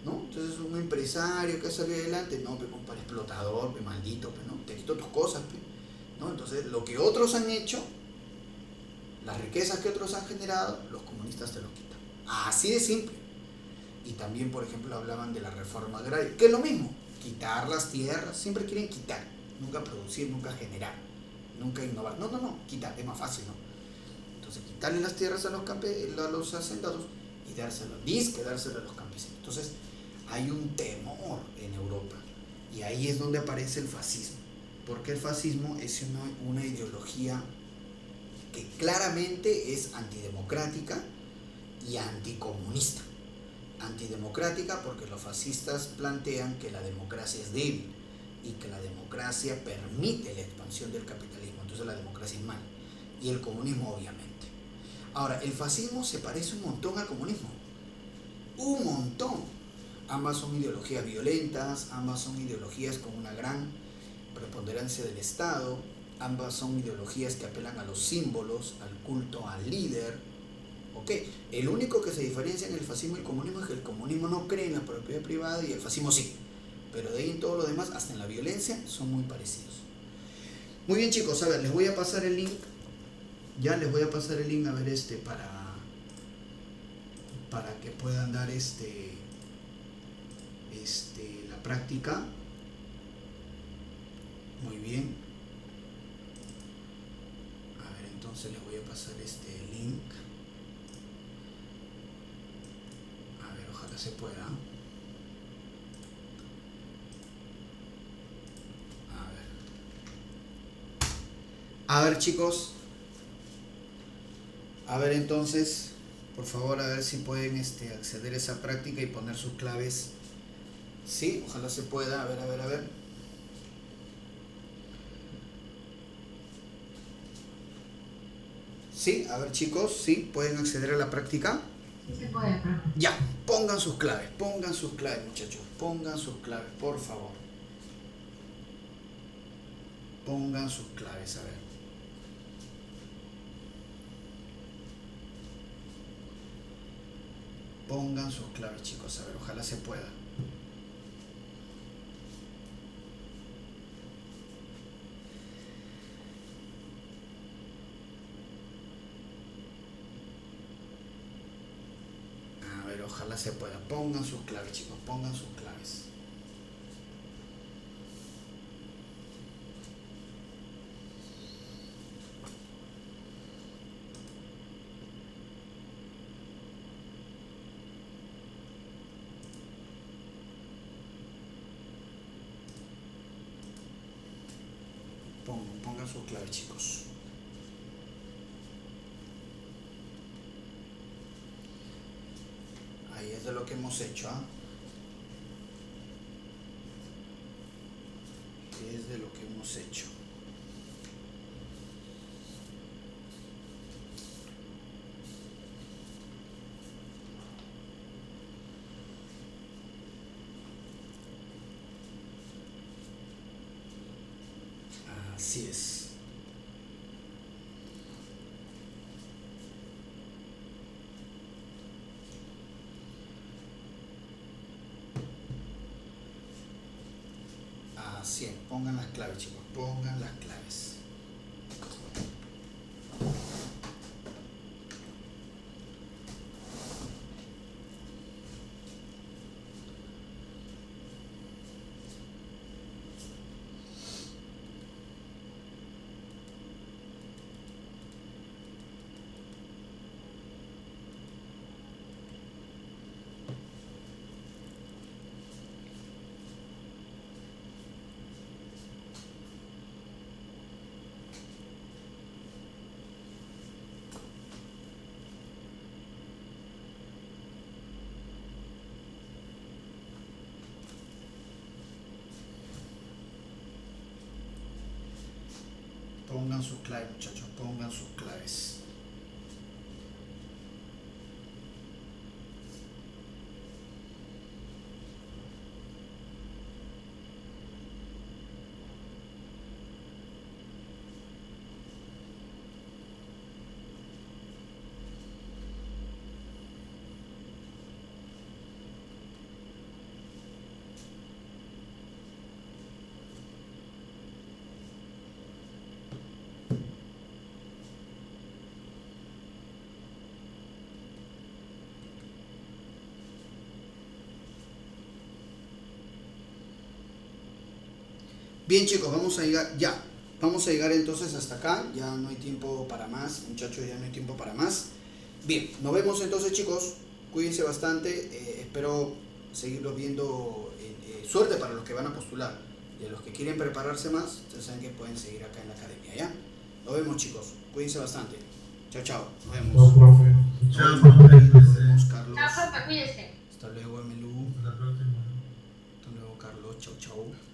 ¿no? Entonces un empresario que salió adelante, no, pero compadre, explotador, maldito, ¿no? Te quito tus cosas, ¿no? Entonces lo que otros han hecho, las riquezas que otros han generado, los comunistas te lo quitan. Así de simple. Y también, por ejemplo, hablaban de la reforma agraria, que es lo mismo, quitar las tierras, siempre quieren quitar, nunca producir, nunca generar, nunca innovar. No, quitar, es más fácil, ¿no? Entonces, quitarle las tierras a los hacendados y dárselo a los campesinos. Entonces, hay un temor en Europa y ahí es donde aparece el fascismo, porque el fascismo es una ideología que claramente es antidemocrática y anticomunista. Antidemocrática porque los fascistas plantean que la democracia es débil y que la democracia permite la expansión del capitalismo, entonces la democracia es mala, y el comunismo obviamente. Ahora, el fascismo se parece un montón al comunismo, un montón. Ambas son ideologías violentas, ambas son ideologías con una gran preponderancia del Estado, ambas son ideologías que apelan a los símbolos, al culto al líder. El único que se diferencia en el fascismo y el comunismo es que el comunismo no cree en la propiedad privada y el fascismo sí, pero de ahí en todo lo demás, hasta en la violencia, son muy parecidos. Muy bien, chicos, a ver, les voy a pasar el link, a ver, para que puedan dar la práctica. Muy bien. A ver, entonces les voy a pasar este link. Ojalá se pueda. A ver, chicos. A ver, entonces, Por favor, a ver si pueden acceder a esa práctica y poner sus claves. Sí, ojalá se pueda. A ver, a ver, a ver. Sí, a ver chicos, sí, pueden acceder a la práctica. Sí se puede, profe. Ya, pongan sus claves muchachos, pongan sus claves, por favor. Pongan sus claves, a ver. Pongan sus claves, chicos, a ver, ojalá se pueda. A ver, ojalá se pueda. Pongan sus claves, chicos, pongan sus claves. Pongan sus claves, chicos. Ahí es de lo que hemos hecho, ¿ah? Es de lo que hemos hecho. Así es. Así es. Pongan las claves, chicos. Pongan las claves. Pongan sus claves, muchachos, pongan sus claves. Bien chicos, vamos a llegar, ya, vamos a llegar entonces hasta acá, ya no hay tiempo para más, muchachos, ya no hay tiempo para más. Bien, nos vemos entonces chicos, cuídense bastante, espero seguirlos viendo, suerte para los que van a postular, y a los que quieren prepararse más, ustedes saben que pueden seguir acá en la academia, ¿ya? Nos vemos chicos, cuídense bastante, chao chao, nos vemos. No, profe. Chao, Nos vemos Carlos, Chao, profe, cuídese. hasta luego Emelu, Hasta la próxima. hasta luego Carlos, chao chao.